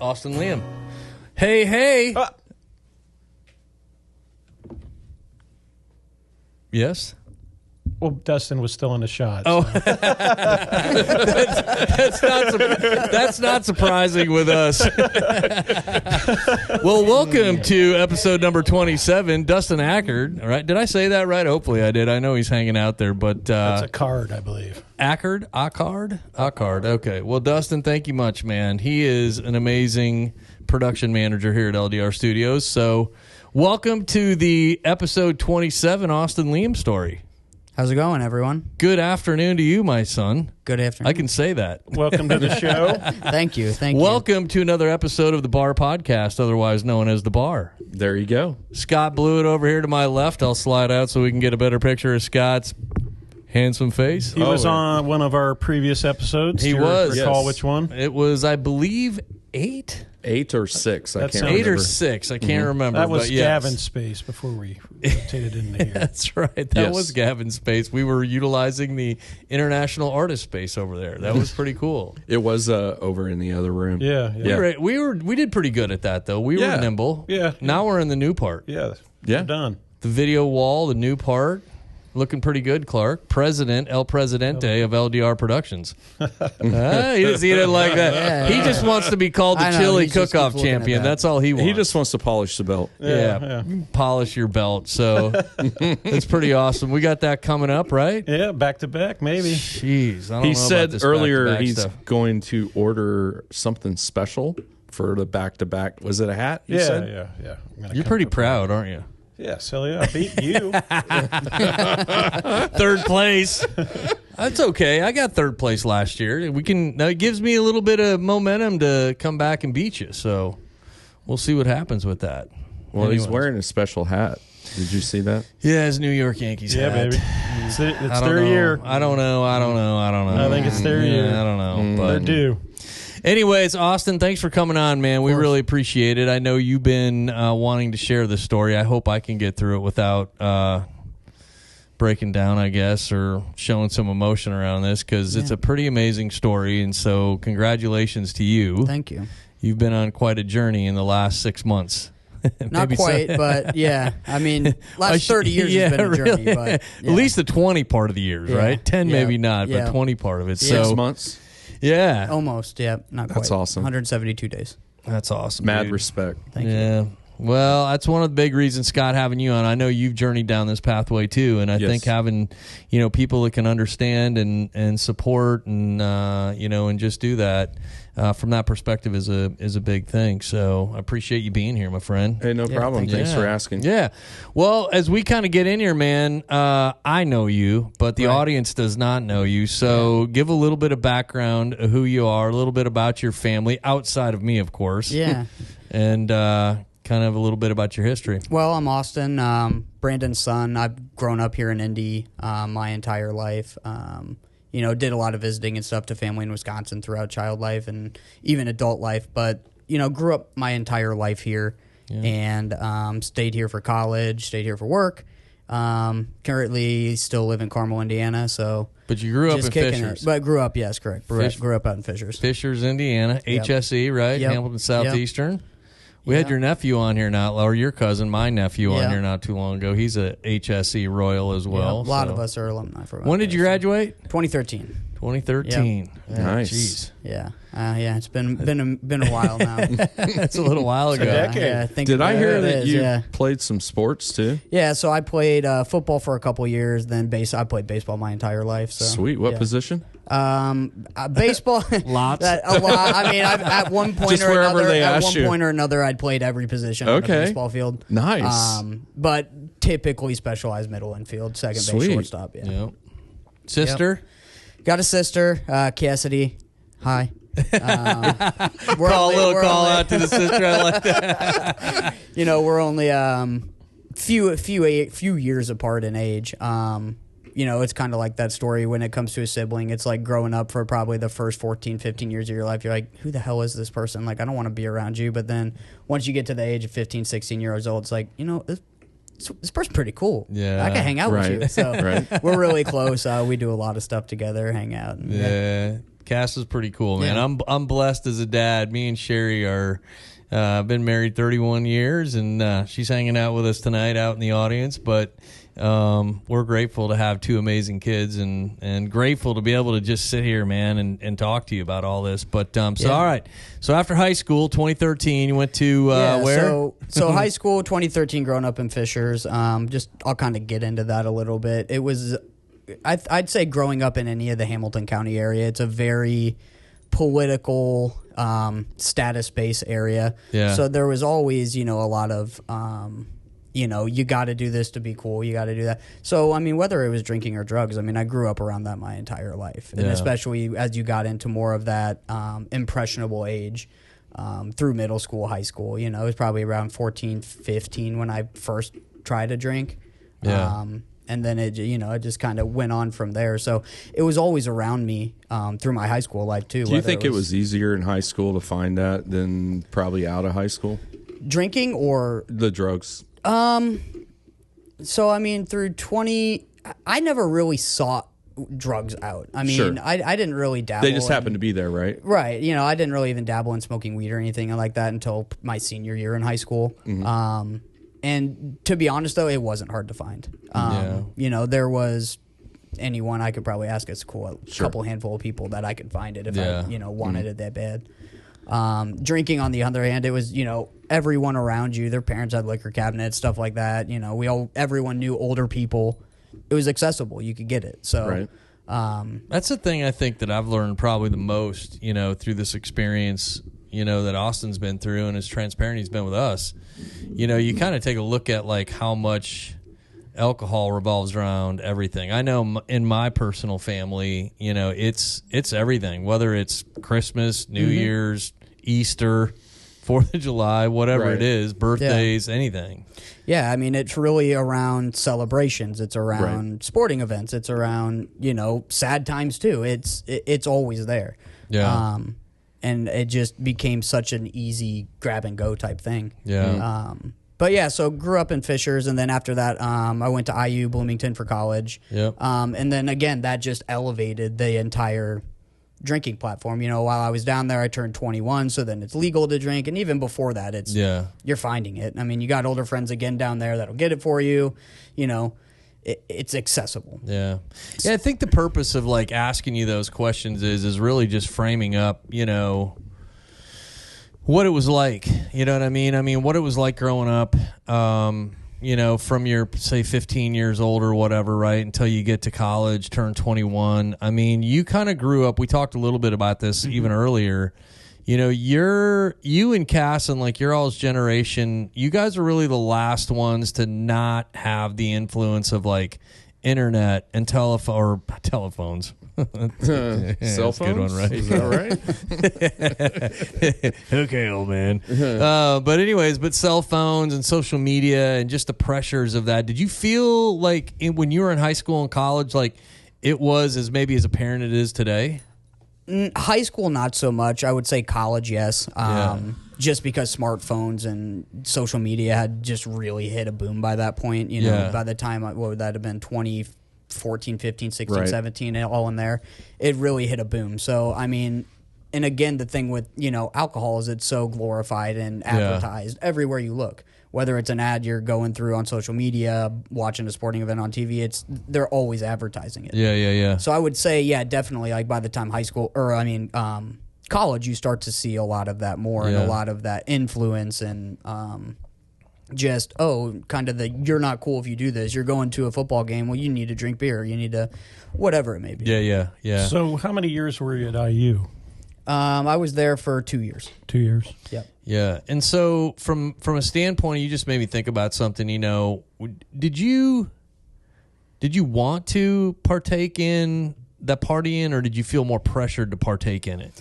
Austin Leum. Hey. Yes? Well, Dustin was still in the shot. Oh, so. that's not surprising with us. Well, welcome to episode number 27, Dustin Akard. All right, did I say that right? Hopefully I did. I know he's hanging out there, but That's Akard, I believe. Akard. Okay. Well, Dustin, thank you much, man. He is an amazing production manager here at LDR Studios. So, welcome to the episode 27 Austin Leum story. How's it going, everyone? Good afternoon to you, my son. Good afternoon. I can say that. Welcome to the show. Thank you. Welcome to another episode of the Bar Podcast, otherwise known as The Bar. There you go. Scott Blewett over here to my left. I'll slide out so we can get a better picture of Scott's handsome face. He was on one of our previous episodes. He Do you was. recall Yes. which one? It was, I believe, 8? 8 or 6. I That can't sounds- remember. 8 or 6. I can't remember. That was but yes. Gavin's space before we rotated into here. That's right. That Yes. was Gavin's space. We were utilizing the international artist space over there. That was pretty cool. It was over in the other room. Yeah. We did pretty good at that, though. We were Yeah. nimble. Yeah. Now we're in the new part. Yeah. Yeah. We're done. The video wall, the new part. Looking pretty good, Clark. President, El Presidente of LDR Productions. He didn't like that. Yeah. He just wants to be called the I know, chili he just cook-off keeps looking at champion. that. That's all he wants. He just wants to polish the belt. yeah. Polish your belt. So it's pretty awesome. We got that coming up, right? Yeah, back to back, maybe. Jeez. I don't He know about said this earlier back-to-back he's stuff. going to order something special for the back-to-back. Was it a hat? You said? Yeah. I'm gonna You're come pretty up- proud, aren't you? Yes, hell yeah. I beat you. Third place. That's okay. I got third place last year. Now it gives me a little bit of momentum to come back and beat you. So we'll see what happens with that. Well, he's Anyways. wearing a special hat. Did you see that? Yeah, his New York Yankees Yeah, hat. baby. It's I don't their know. year. I don't know. I think it's their year. I don't know. They're But due. anyways, Austin, thanks for coming on, man. We really appreciate it. I know you've been wanting to share the story. I hope I can get through it without breaking down, I guess, or showing some emotion around this, because it's a pretty amazing story. And so congratulations to you. Thank you. You've been on quite a journey in the last 6 months. Not quite, but yeah. I mean, last 30 years has been a journey. really. But, yeah. At least the 20 part of the years, Yeah. right? 10 Yeah. maybe not, Yeah. but 20 part of it. Yeah. 6 So, months. yeah. Almost, yeah. Not quite. That's awesome. 172 days. That's awesome. Mad dude. respect. Thank you. Yeah. Well, that's one of the big reasons, Scott, having you on. I know you've journeyed down this pathway too, and I Yes. think having people that can understand and support and and just do that from that perspective is a big thing. So I appreciate you being here, my friend. Hey, no Yeah, problem. thank you. Thanks for asking. Yeah. Well, as we kind of get in here, man, I know you, but the audience does not know you. So give a little bit of background of who you are, a little bit about your family, outside of me, of course. Yeah. And kind of a little bit about your history. Well, I'm Austin, Brandon's son. I've grown up here in Indy my entire life. Did a lot of visiting and stuff to family in Wisconsin throughout child life and even adult life. But, grew up my entire life here and stayed here for college, stayed here for work. Currently still live in Carmel, Indiana. So But you grew up just in kicking Fishers. it. But grew up, yes, correct. Grew up out in Fishers. Fishers, Indiana, Yep. HSE, right? Yep. Hamilton Southeastern. We Yep. had your nephew on here or your cousin, my nephew, on Yeah. here not too long ago. He's a HSE Royal as well. A lot so. of us are alumni from. When did you graduate? 2013. 2013. Yeah, Nice. Jeez. Yeah, it's been a while now. That's a little while ago. decade. Yeah, I think Did I hear it that is, you Yeah. played some sports too? Yeah, so I played football for a couple years, then I played baseball my entire life. So Sweet. What yeah. position? Baseball, Lots. a lot. I mean, at one point Just or wherever another, they at ask one you. point or another, I'd played every position on the Okay. baseball field. Nice. But typically specialized middle infield, second base, Sweet. shortstop. Yeah. Yep. Sister? Got a sister, Cassidy. Hi. We're Call only- out to the sister. I like that. We're only few years apart in age. It's kind of like that story when it comes to a sibling. It's like growing up for probably the first 14, 15 years of your life. You're like, who the hell is this person? Like, I don't want to be around you. But then once you get to the age of 15, 16 years old, it's like, this person's pretty cool. Yeah. I can hang out with Right. you. So Right. we're really close. We do a lot of stuff together, hang out. And, Yeah. Cass is pretty cool, man. Yeah. I'm blessed as a dad. Me and Sherry are been married 31 years, and she's hanging out with us tonight out in the audience. But we're grateful to have two amazing kids, and grateful to be able to just sit here, man, and talk to you about all this. But all right. So after high school, 2013, you went to where? So high school, 2013, growing up in Fishers. Just I'll kind of get into that a little bit. It was, I'd say, growing up in any of the Hamilton County area, it's a very political, status-based area. Yeah. So there was always, a lot of, you got to do this to be cool. You got to do that. So, I mean, whether it was drinking or drugs, I mean, I grew up around that my entire life. And especially as you got into more of that impressionable age through middle school, high school, it was probably around 14, 15 when I first tried to drink. Yeah. And then it just kind of went on from there. So it was always around me through my high school life too. Do you think it was easier in high school to find that than probably out of high school? Drinking or the drugs? So I mean, through 20, I never really sought drugs out. I mean, Sure. I didn't really dabble. They just happened to be there, right? Right. I didn't really even dabble in smoking weed or anything like that until my senior year in high school. Mm-hmm. And to be honest, though, it wasn't hard to find. There was anyone I could probably ask a couple handful of people that I could find it if I wanted it that bad. Drinking, on the other hand, it was, everyone around you, their parents had liquor cabinets, stuff like that. Everyone knew older people. It was accessible. You could get it. So right. That's the thing I think that I've learned probably the most, through this experience, that Austin's been through, and as transparent he's been with us. You kind of take a look at like how much alcohol revolves around everything. I know in my personal family, it's everything, whether it's Christmas, New Year's, Easter, 4th of July, whatever it is, birthdays, anything. Yeah, I mean, it's really around celebrations. It's around sporting events. It's around, sad times too. It's always there. Yeah. And it just became such an easy grab and go type thing. Yeah. But yeah, so grew up in Fishers, and then after that, I went to IU Bloomington for college. Yep. And then again, that just elevated the entire drinking platform. While I was down there, I turned 21, so then it's legal to drink, and even before that, it's you're finding it. I mean, you got older friends again down there that'll get it for you. It's accessible. Yeah. I think the purpose of like asking you those questions is really just framing up, what it was like. You know what I mean? I mean, what it was like growing up, from your, say, 15 years old or whatever, right, until you get to college, turn 21. I mean, you kind of grew up. We talked a little bit about this even earlier. You and Cass and like your all's generation, you guys are really the last ones to not have the influence of like internet and telephones. Cell phones? Good one, right? Is that right? Okay, old man. But cell phones and social media and just the pressures of that. Did you feel like when you were in high school and college, like it was as maybe as apparent it is today? High school, not so much. I would say college, yes. Just because smartphones and social media had just really hit a boom by that point. By the time, what would that have been, 2014, 15, 16, 17, all in there, it really hit a boom. So, I mean, and again, the thing with, alcohol is it's so glorified and advertised everywhere you look. Whether it's an ad you're going through on social media, watching a sporting event on TV, they're always advertising it. Yeah. So I would say, definitely, like by the time college, you start to see a lot of that more and a lot of that influence and kind of you're not cool if you do this. You're going to a football game. Well, you need to drink beer. You need to, whatever it may be. Yeah. So how many years were you at IU? I was there for 2 years. 2 years. Yep. Yeah. And so from a standpoint, you just made me think about something, did you want to partake in that partying, or did you feel more pressured to partake in it?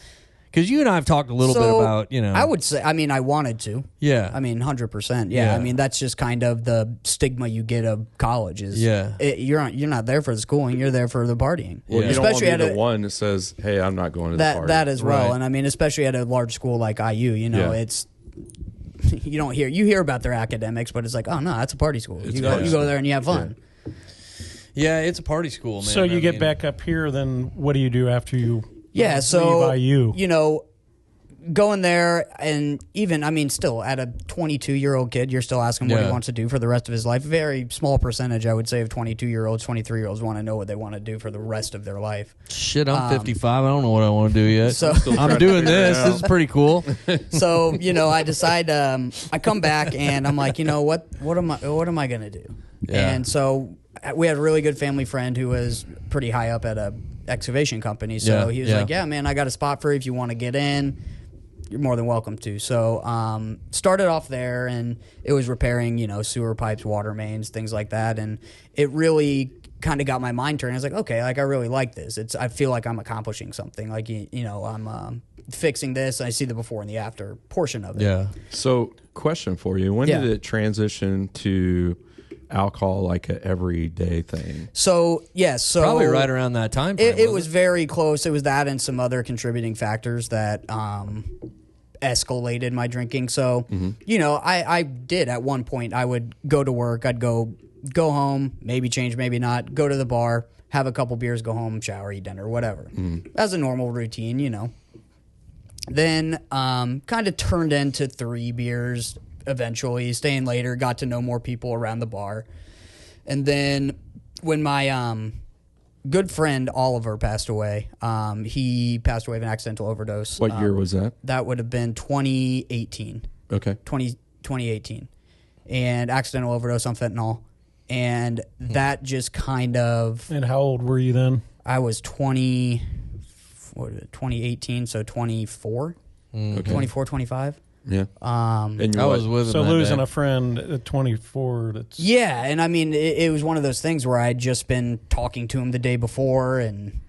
Because you and I have talked a little bit about, I would say, I wanted to. Yeah. 100%. Yeah. I mean, that's just kind of the stigma you get of college is you're not there for the schooling, you're there for the partying. Well, you don't want to be the one that says, hey, I'm not going to the party. That as well. Right. And especially at a large school like IU, it's, you hear about their academics, but it's like, oh, no, that's a party school. You go there and you have fun. Yeah, it's a party school, man. So you get back up here, then what do you do after you Yeah, so, IU. you know, going there and even, I mean, still at a 22-year-old kid, you're still asking what he wants to do for the rest of his life. Very small percentage, I would say, of 22-years, 23-years want to know what they want to do for the rest of their life. Shit, I'm 55. I don't know what I want to do yet. So I'm doing this. This is pretty cool. So, you know, I decide, I come back and I'm like, you know, what am I going to do? Yeah. And so we had a really good family friend who was pretty high up at a excavation company. So he was like, yeah, man, I got a spot for you if you want to get in. You're more than welcome to. So started off there, and it was repairing, you know, sewer pipes, water mains, things like that. And it really kind of got my mind turned. I was like, okay, like I really like this. I feel like I'm accomplishing something. Like, you know, I'm fixing this. I see the before and the after portion of it. Yeah. So, question for you: when did it transition to alcohol, like an everyday thing? So yes, so probably right around that time frame, it was very close. It was that and some other contributing factors that escalated my drinking. So you know, I did at one point. I would go to work. I'd go home, maybe change, maybe not. Go to the bar, have a couple beers, go home, shower, eat dinner, whatever. As a normal routine, you know. Then kind of turned into 3 beers. Eventually, staying later, got to know more people around the bar. And then when my good friend Oliver passed away, he passed away of an accidental overdose. What year was that? That would have been 2018. Okay. 2018. And accidental overdose on fentanyl. And that just kind of... And how old were you then? I was 2018, so 24. Okay. 24, 25. Yeah. And I was with him. So that losing day. a friend at 24, that's... Yeah, and I mean, it was one of those things where I'd just been talking to him the day before and,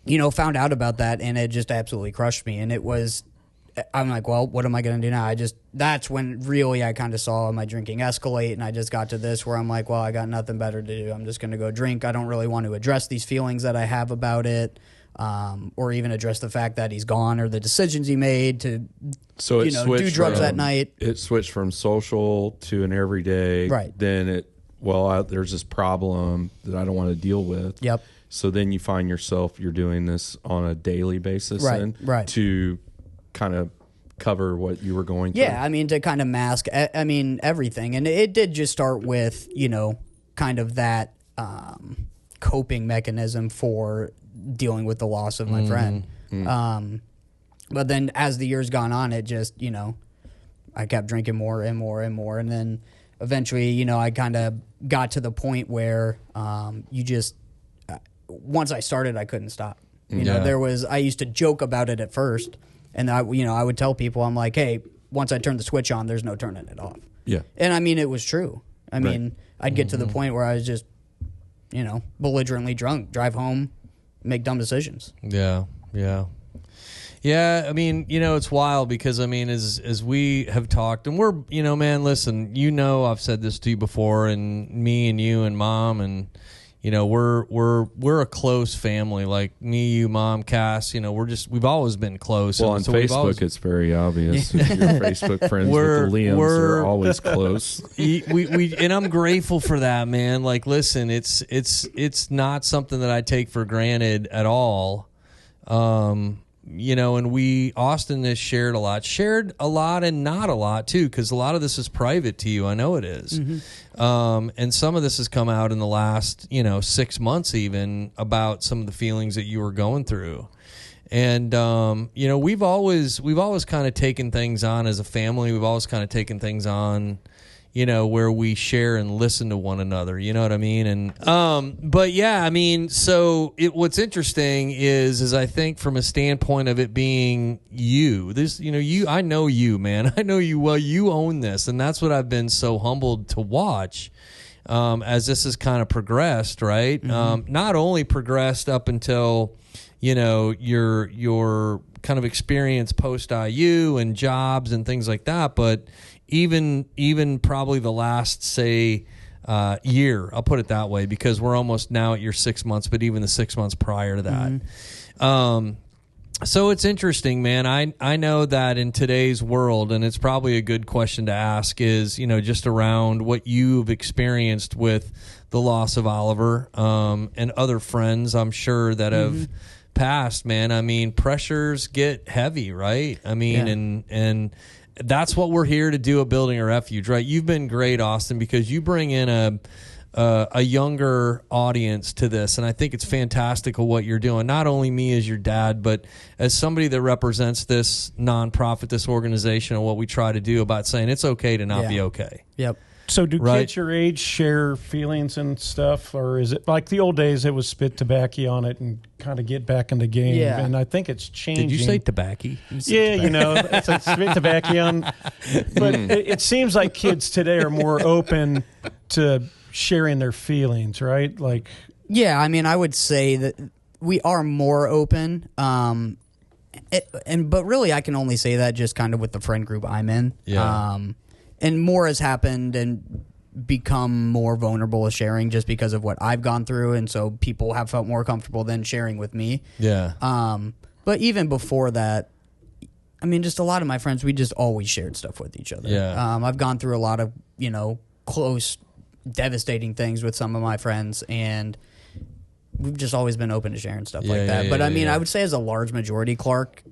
you know, found out about that, and it just absolutely crushed me. And it was, I'm like, well, what am I going to do now? That's when really I kind of saw my drinking escalate, and I just got to this where I'm like, well, I got nothing better to do. I'm just going to go drink. I don't really want to address these feelings that I have about it. Or even address the fact that he's gone or the decisions he made to, so it do drugs that night. It switched from social to an everyday. Right. Then there's this problem that I don't want to deal with. Yep. So then you find yourself, you're doing this on a daily basis. Right. To kind of cover what you were going through. Yeah, I mean, to kind of mask, I mean, everything. And it did just start with, you know, kind of that coping mechanism for dealing with the loss of my friend. But then as the years gone on, it just, you know, I kept drinking more and more and more. And then eventually, you know, I kind of got to the point where you just, once I started, I couldn't stop. You know, I used to joke about it at first. And I would tell people, I'm like, hey, once I turn the switch on, there's no turning it off. Yeah. And I mean, it was true. I mean, I'd get to the point where I was just, you know, belligerently drunk, drive home, make dumb decisions. Yeah. I mean, you know, it's wild because I mean, as we have talked, and we're, you know, man, listen, you know, I've said this to you before, and me and you and Mom, and you know, we're a close family. Like me, you, Mom, Cass. You know, we've always been close. Well, on Facebook, it's very obvious. If you're Facebook friends with the Leums, they're always close. we and I'm grateful for that, man. Like, listen, it's not something that I take for granted at all. You know, and Austin has shared a lot and not a lot too, because a lot of this is private to you. I know it is. And some of this has come out in the last, you know, 6 months even about some of the feelings that you were going through. And, you know, we've always kind of taken things on as a family. We've always kind of taken things on, you know, where we share and listen to one another, you know what I mean? And, but yeah, I mean, so what's interesting is I think from a standpoint of it being you, this, you know, I know you, man, I know you well, you own this. And that's what I've been so humbled to watch, as this has kind of progressed, right? Not only progressed up until, you know, your kind of experience post IU and jobs and things like that, but even probably the last, say, year, I'll put it that way, because we're almost now at your 6 months, but even the 6 months prior to that. So it's interesting, man. I know that in today's world, and it's probably a good question to ask, is, you know, just around what you've experienced with the loss of Oliver, and other friends, I'm sure, that have passed, man, I mean, pressures get heavy, right? I mean, and that's what we're here to do at Building a Refuge, right? You've been great, Austin, because you bring in a younger audience to this, and I think it's fantastic of what you're doing. Not only me as your dad, but as somebody that represents this nonprofit, this organization, and what we try to do about saying it's okay to not be okay. Yep. So do kids your age share feelings and stuff, or is it like the old days? It was spit tobacco on it and kind of get back in the game. Yeah. And I think it's changing. Did you say tobacco? Yeah, you know, it's like spit tobacco on. But it seems like kids today are more open to sharing their feelings, right? Like, yeah, I mean, I would say that we are more open. But really, I can only say that just kind of with the friend group I'm in. Yeah. And more has happened and become more vulnerable with sharing just because of what I've gone through, and so people have felt more comfortable than sharing with me. Yeah. But even before that, I mean, just a lot of my friends, we just always shared stuff with each other. Yeah. I've gone through a lot of, close, devastating things with some of my friends, and we've just always been open to sharing stuff like that. But I mean, I would say as a large majority, Clark,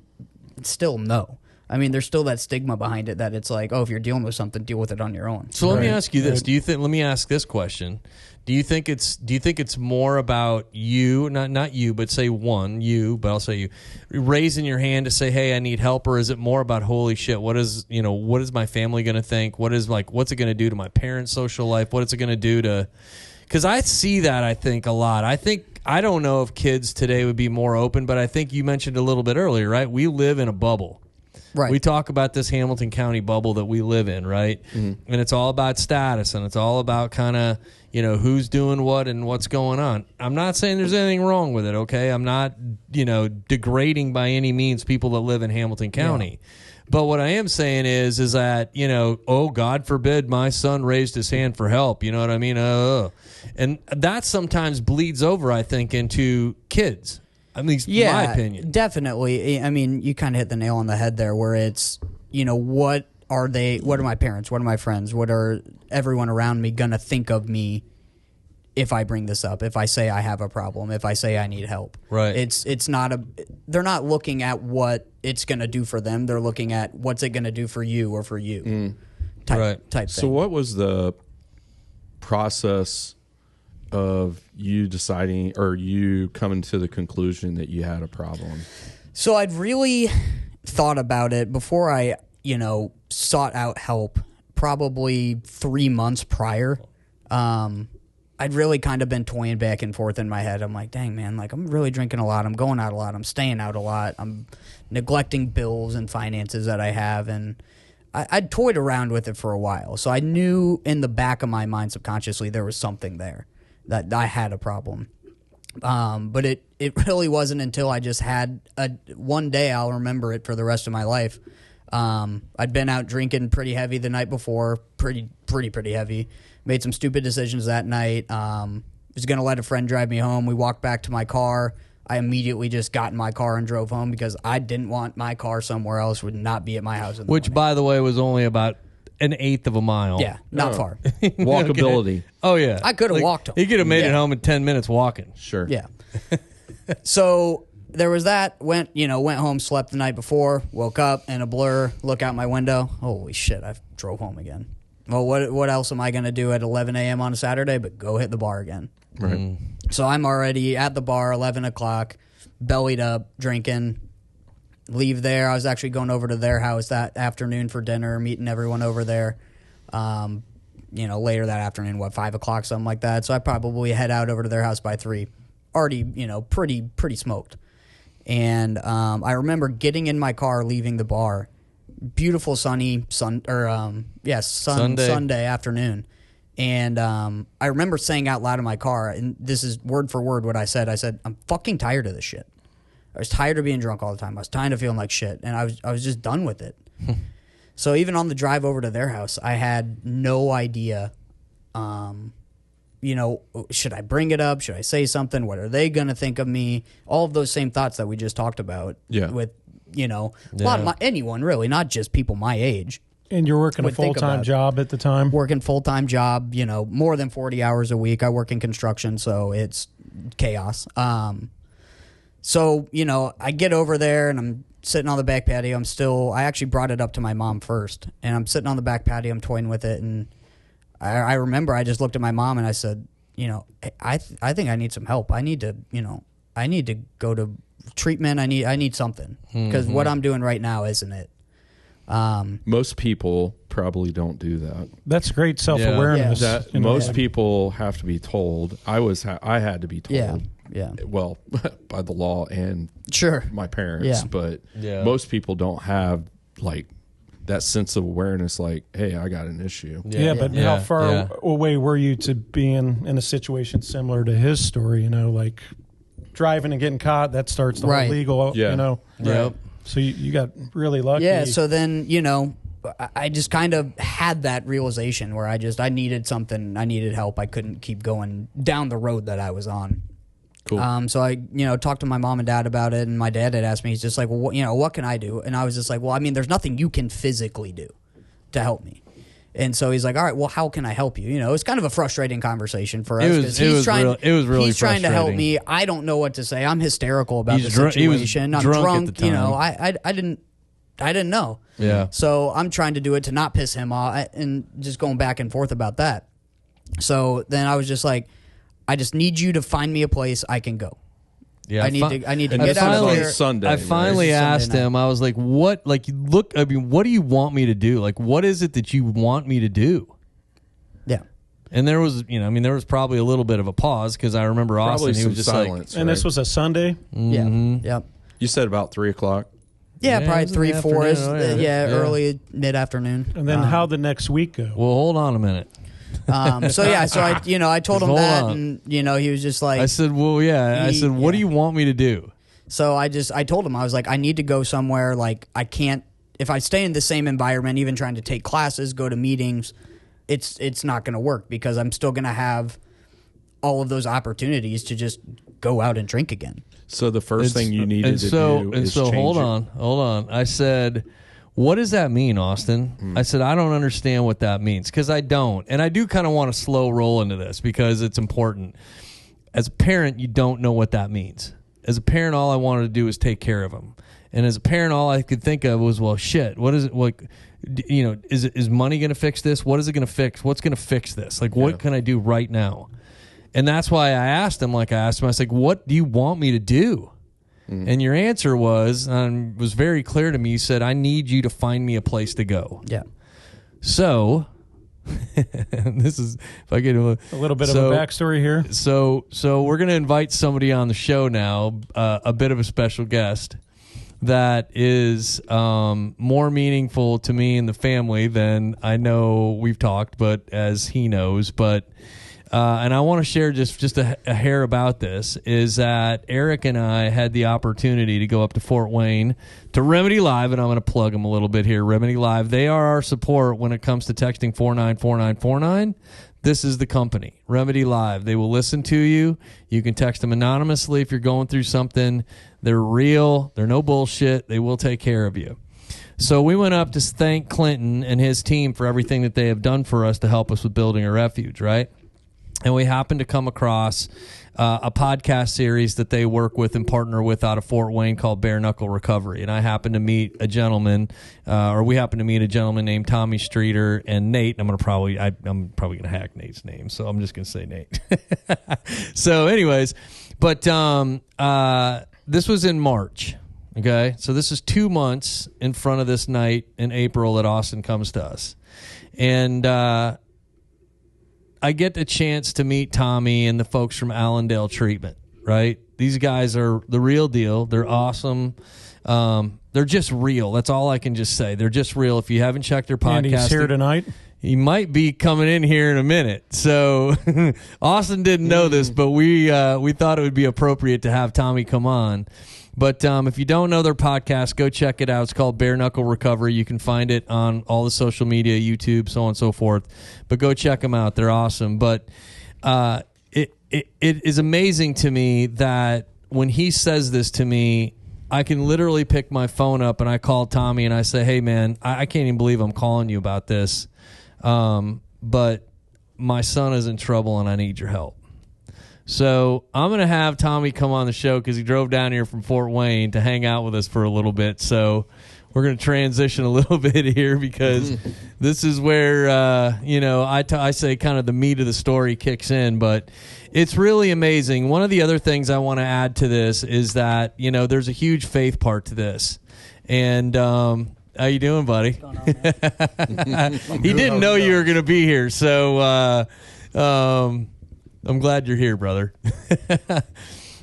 still no. I mean, there's still that stigma behind it that it's like, oh, if you're dealing with something, deal with it on your own. So let me ask you this: let me ask this question: Do you think it's more about you, not you, but say you, but I'll say you, raising your hand to say, hey, I need help, or is it more about, holy shit, what is my family going to think? What's it going to do to my parents' social life? What is it going to do to? Because I see that, I think, a lot. I don't know if kids today would be more open, but I think you mentioned a little bit earlier, right? We live in a bubble. Right. We talk about this Hamilton County bubble that we live in, right? Mm-hmm. And it's all about status, and it's all about kind of, who's doing what and what's going on. I'm not saying there's anything wrong with it, okay? I'm not, degrading by any means people that live in Hamilton County. Yeah. But what I am saying is that, oh, God forbid my son raised his hand for help. You know what I mean? And that sometimes bleeds over, I think, into kids. At least in my opinion. Definitely. I mean, you kind of hit the nail on the head there where it's, what are my parents? What are my friends? What are everyone around me going to think of me if I bring this up? If I say I have a problem, if I say I need help. Right. It's not they're not looking at what it's going to do for them. They're looking at what's it going to do for you or for you. Type thing. So what was the process of you deciding or you coming to the conclusion that you had a problem? So I'd really thought about it before I, sought out help, probably 3 months prior. I'd really kind of been toying back and forth in my head. I'm like, dang, man, I'm really drinking a lot. I'm going out a lot. I'm staying out a lot. I'm neglecting bills and finances that I have. And I'd toyed around with it for a while. So I knew in the back of my mind subconsciously there was something there, that I had a problem. But it really wasn't until I just had one day, I'll remember it for the rest of my life. I'd been out drinking pretty heavy the night before, pretty heavy. Made some stupid decisions that night. Was going to let a friend drive me home. We walked back to my car. I immediately just got in my car and drove home because I didn't want my car somewhere else, would not be at my house in the morning. By the way, was only about 1/8 of a mile. Yeah, not far. Walkability. Okay. Oh, yeah. I could have walked home. He could have made it home in 10 minutes walking. Sure. Yeah. So there was that. Went home, slept the night before, woke up in a blur, look out my window. Holy shit, I drove home again. Well, what else am I going to do at 11 a.m. on a Saturday but go hit the bar again? Right. So I'm already at the bar, 11 o'clock, bellied up, drinking. Leave there. I was actually going over to their house that afternoon for dinner, meeting everyone over there. Later that afternoon, 5 o'clock, something like that. So I probably head out over to their house by 3. Already, pretty smoked. And I remember getting in my car, leaving the bar. Beautiful sunny Sunday afternoon. And I remember saying out loud in my car, and this is word for word what I said. I said, I'm fucking tired of this shit. I was tired of being drunk all the time. I was tired of feeling like shit, and I was just done with it. So even on the drive over to their house, I had no idea, should I bring it up? Should I say something? What are they going to think of me? All of those same thoughts that we just talked about with, a lot of anyone really, not just people my age. And you're working a full-time job at the time? Working full-time job, more than 40 hours a week. I work in construction, so it's chaos. So, you know, I get over there and I'm sitting on the back patio. I actually brought it up to my mom first, and I'm sitting on the back patio. I'm toying with it, and I remember I just looked at my mom and I said, you know, I think I need some help. I need to go to treatment. I need something, because what I'm doing right now isn't it. Most people probably don't do that. That's great self-awareness. Yeah. That most people have to be told. I had to be told. Yeah. Well, by the law and Sure. my parents, Yeah. but Yeah. most people don't have like that sense of awareness. Like, hey, I got an issue. Yeah, but how far away were you to being in a situation similar to his story? You know, like driving and getting caught, that starts the whole legal, Yeah. you know. Yep. So you got really lucky. Yeah, so then, you know, I just kind of had that realization where I needed something. I needed help. I couldn't keep going down the road that I was on. Cool. So I, you know, talked to my mom and dad about it, and my dad had asked me, he's just like, well, what can I do? And I was just like, well, I mean, there's nothing you can physically do to help me. And so he's like, all right, well, how can I help you? You know, it's kind of a frustrating conversation for us. It was really he's trying to help frustrating. me. I don't know what to say. I'm hysterical about He's the drunk- he was situation. I'm drunk at drunk. the You know, time. I didn't know. Yeah. So I'm trying to do it to not piss him off, and just going back and forth about that. So then I was just like, I just need you to find me a place I can go. Yeah, I need to And get this out was of on here. Sunday. I right? finally Sunday asked night. him. I was like, "What? Like, look. I mean, what do you want me to do? Like, what is it that you want me to do?" Yeah. And there was, you know, I mean, there was probably a little bit of a pause because I remember Probably Austin. He some was just silence. And this was a Sunday. Yeah. Yep. You said about 3:00. Yeah, Yeah, it probably was in the 3, 4 is afternoon, yeah. early mid afternoon. And then how the next week go? Well, hold on a minute. So I told him Hold that, on. and he was just like, I said, "Well, yeah." I said, "What do yeah. you want me to do?" So I told him, I was like, I need to go somewhere. Like, I can't, if I stay in the same environment, even trying to take classes, go to meetings, it's not going to work, because I'm still going to have all of those opportunities to just go out and drink again. So the first thing you needed to do is change hold on. I said, "What does that mean, Austin?" I said, "I don't understand what that means," because I don't. And I do kind of want to slow roll into this because it's important. As a parent, you don't know what that means. As a parent, all I wanted to do was take care of him. And as a parent, all I could think of was, well, shit, what is it? Like, you know, is money going to fix this? What is it going to fix? What's going to fix this? Like, what can I do right now? And that's why I asked him, I was like, what do you want me to do? And your answer was very clear to me. You said, I need you to find me a place to go. Yeah. So, this is, if I get A little bit of a backstory here. So we're going to invite somebody on the show now, a bit of a special guest that is more meaningful to me and the family than I know we've talked, but as he knows. But and I want to share just a hair about this, is that Erik and I had the opportunity to go up to Fort Wayne to Remedy Live, and I'm going to plug them a little bit here. Remedy Live, they are our support when it comes to texting 494949. This is the company, Remedy Live. They will listen to you. You can text them anonymously if you're going through something. They're real. They're no bullshit. They will take care of you. So we went up to thank Clinton and his team for everything that they have done for us to help us with building a refuge, right? And we happened to come across a podcast series that they work with and partner with out of Fort Wayne called Bare Knuckle Recovery. And I happened to meet a gentleman, we happened to meet a gentleman named Tommy Streer and Nate. I'm probably going to hack Nate's name, so I'm just going to say Nate. So anyways, but this was in March. Okay, so this is 2 months in front of this night in April that Austin comes to us. And I get the chance to meet Tommy and the folks from Allendale Treatment, right? These guys are the real deal. They're awesome. They're just real. That's all I can just say. They're just real. If you haven't checked their podcast, And he's here tonight. he might be coming in here in a minute. So Austin didn't know this, but we thought it would be appropriate to have Tommy come on. But if you don't know their podcast, go check it out. It's called Bare Knuckle Recovery. You can find it on all the social media, YouTube, so on and so forth. But go check them out. They're awesome. But it is amazing to me that when he says this to me, I can literally pick my phone up and I call Tommy and I say, hey, man, I can't even believe I'm calling you about this. But my son is in trouble and I need your help. So I'm going to have Tommy come on the show because he drove down here from Fort Wayne to hang out with us for a little bit. So we're going to transition a little bit here because this is where, I say kind of the meat of the story kicks in. But it's really amazing. One of the other things I want to add to this is that, there's a huge faith part to this. And how you doing, buddy? What's going on, man? He didn't know you were going to be here. So I'm glad you're here, brother.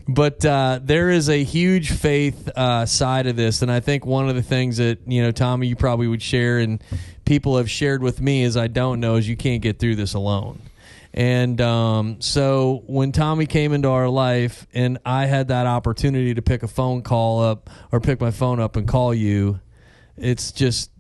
But there is a huge faith side of this, and I think one of the things that Tommy, you probably would share, and people have shared with me, is you can't get through this alone. And so when Tommy came into our life, and I had that opportunity to pick my phone up and call you, it's just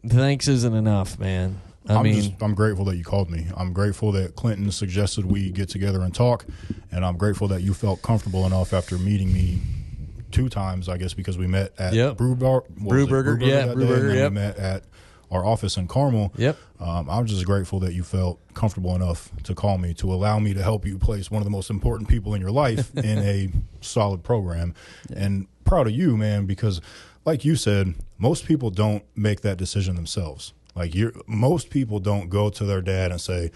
thanks isn't enough, man. I'm grateful that you called me. I'm grateful that Clinton suggested we get together and talk, and I'm grateful that you felt comfortable enough after meeting me 2 times, I guess, because we met at Brewburger, Brewburger, we met at our office in Carmel. Yep. I'm just grateful that you felt comfortable enough to call me, to allow me to help you place one of the most important people in your life in a solid program. And proud of you, man, because like you said, most people don't make that decision themselves. Like most people don't go to their dad and say,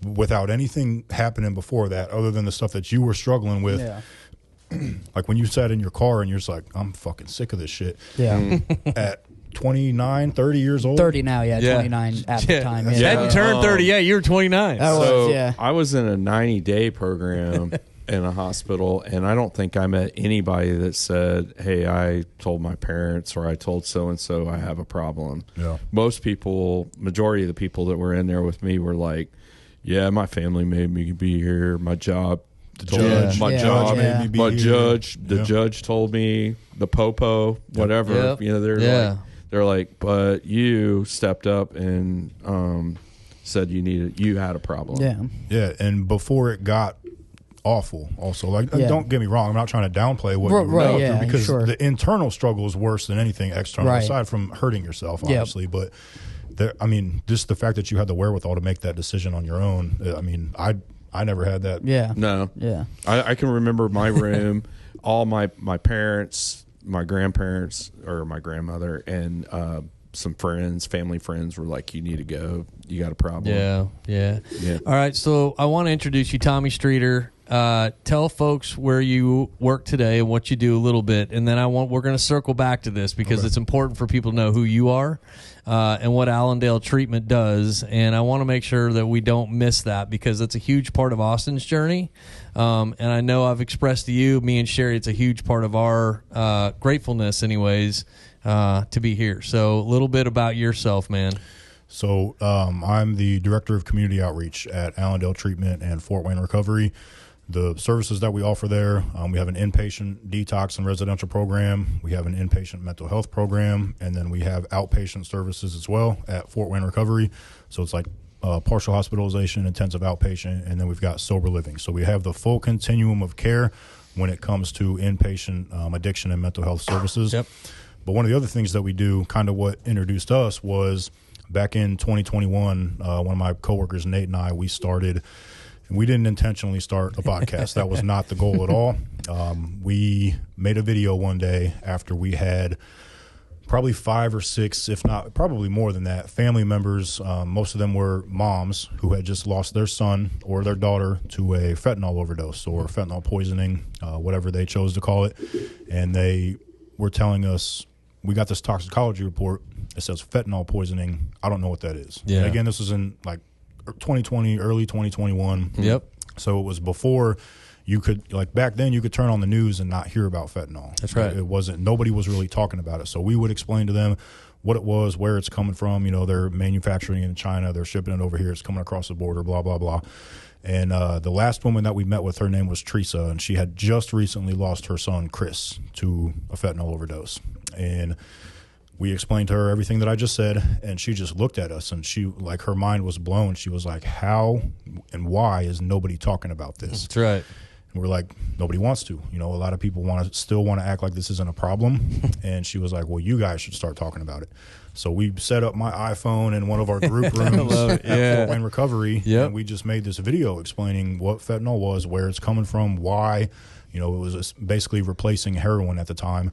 without anything happening before that, other than the stuff that you were struggling with, like when you sat in your car and you're just like, I'm fucking sick of this shit. Yeah. At 29, 30 years old? 30 now, 29 at the time. Yeah. Hadn't turned 30 yet. You were 29. I was in a 90-day program in a hospital, and I don't think I met anybody that said, hey, I told my parents or I told so-and-so I have a problem. Yeah. Majority of the people that were in there with me were like, yeah, my family made me be here. My job, the judge made me be here. The judge told me, the popo, whatever. Yep. They're like, but you stepped up and said you had a problem. Yeah. Yeah, and before it got awful also, don't get me wrong, I'm not trying to downplay what you went through, because the internal struggle is worse than anything external, aside from hurting yourself, obviously. But just the fact that you had the wherewithal to make that decision on your own, I never had that. I can remember my room, all my parents, my grandparents, or my grandmother, and some family friends were like, you need to go, you got a problem. Yeah. All right, so I want to introduce you, Tommy Streer. Tell folks where you work today and what you do a little bit, and then we're going to circle back to this because it's important for people to know who you are and what Allendale Treatment does, and I want to make sure that we don't miss that because it's a huge part of Austin's journey, and I know I've expressed to you, me and Sherry, it's a huge part of our gratefulness anyways to be here. So a little bit about yourself, man. So I'm the Director of Community Outreach at Allendale Treatment and Fort Wayne Recovery. The services that we offer there, we have an inpatient detox and residential program. We have an inpatient mental health program. And then we have outpatient services as well at Fort Wayne Recovery. So it's like partial hospitalization, intensive outpatient, and then we've got sober living. So we have the full continuum of care when it comes to inpatient addiction and mental health services. Yep. But one of the other things that we do, kind of what introduced us, was back in 2021, one of my coworkers, Nate, and I, we didn't intentionally start a podcast. That was not the goal at all. We made a video one day after we had probably 5 or 6, if not probably more than that, family members. Most of them were moms who had just lost their son or their daughter to a fentanyl overdose or fentanyl poisoning, whatever they chose to call it. And they were telling us, we got this toxicology report. It says fentanyl poisoning. I don't know what that is. Yeah. And again, this was in like 2020, early 2021. Yep. So it was before you could, back then you could turn on the news and not hear about fentanyl. That's right. Nobody was really talking about it. So we would explain to them what it was, where it's coming from. They're manufacturing it in China. They're shipping it over here. It's coming across the border, blah, blah, blah. And the last woman that we met with, her name was Teresa, and she had just recently lost her son, Chris, to a fentanyl overdose. And we explained to her everything that I just said, and she just looked at us, and her mind was blown. She was like, how and why is nobody talking about this? That's right. And we're like, nobody wants to. You know, a lot of people still want to act like this isn't a problem. And she was like, well, you guys should start talking about it. So we set up my iPhone in one of our group rooms at Fort Wayne Recovery, and we just made this video explaining what fentanyl was, where it's coming from, why. You know, it was basically replacing heroin at the time.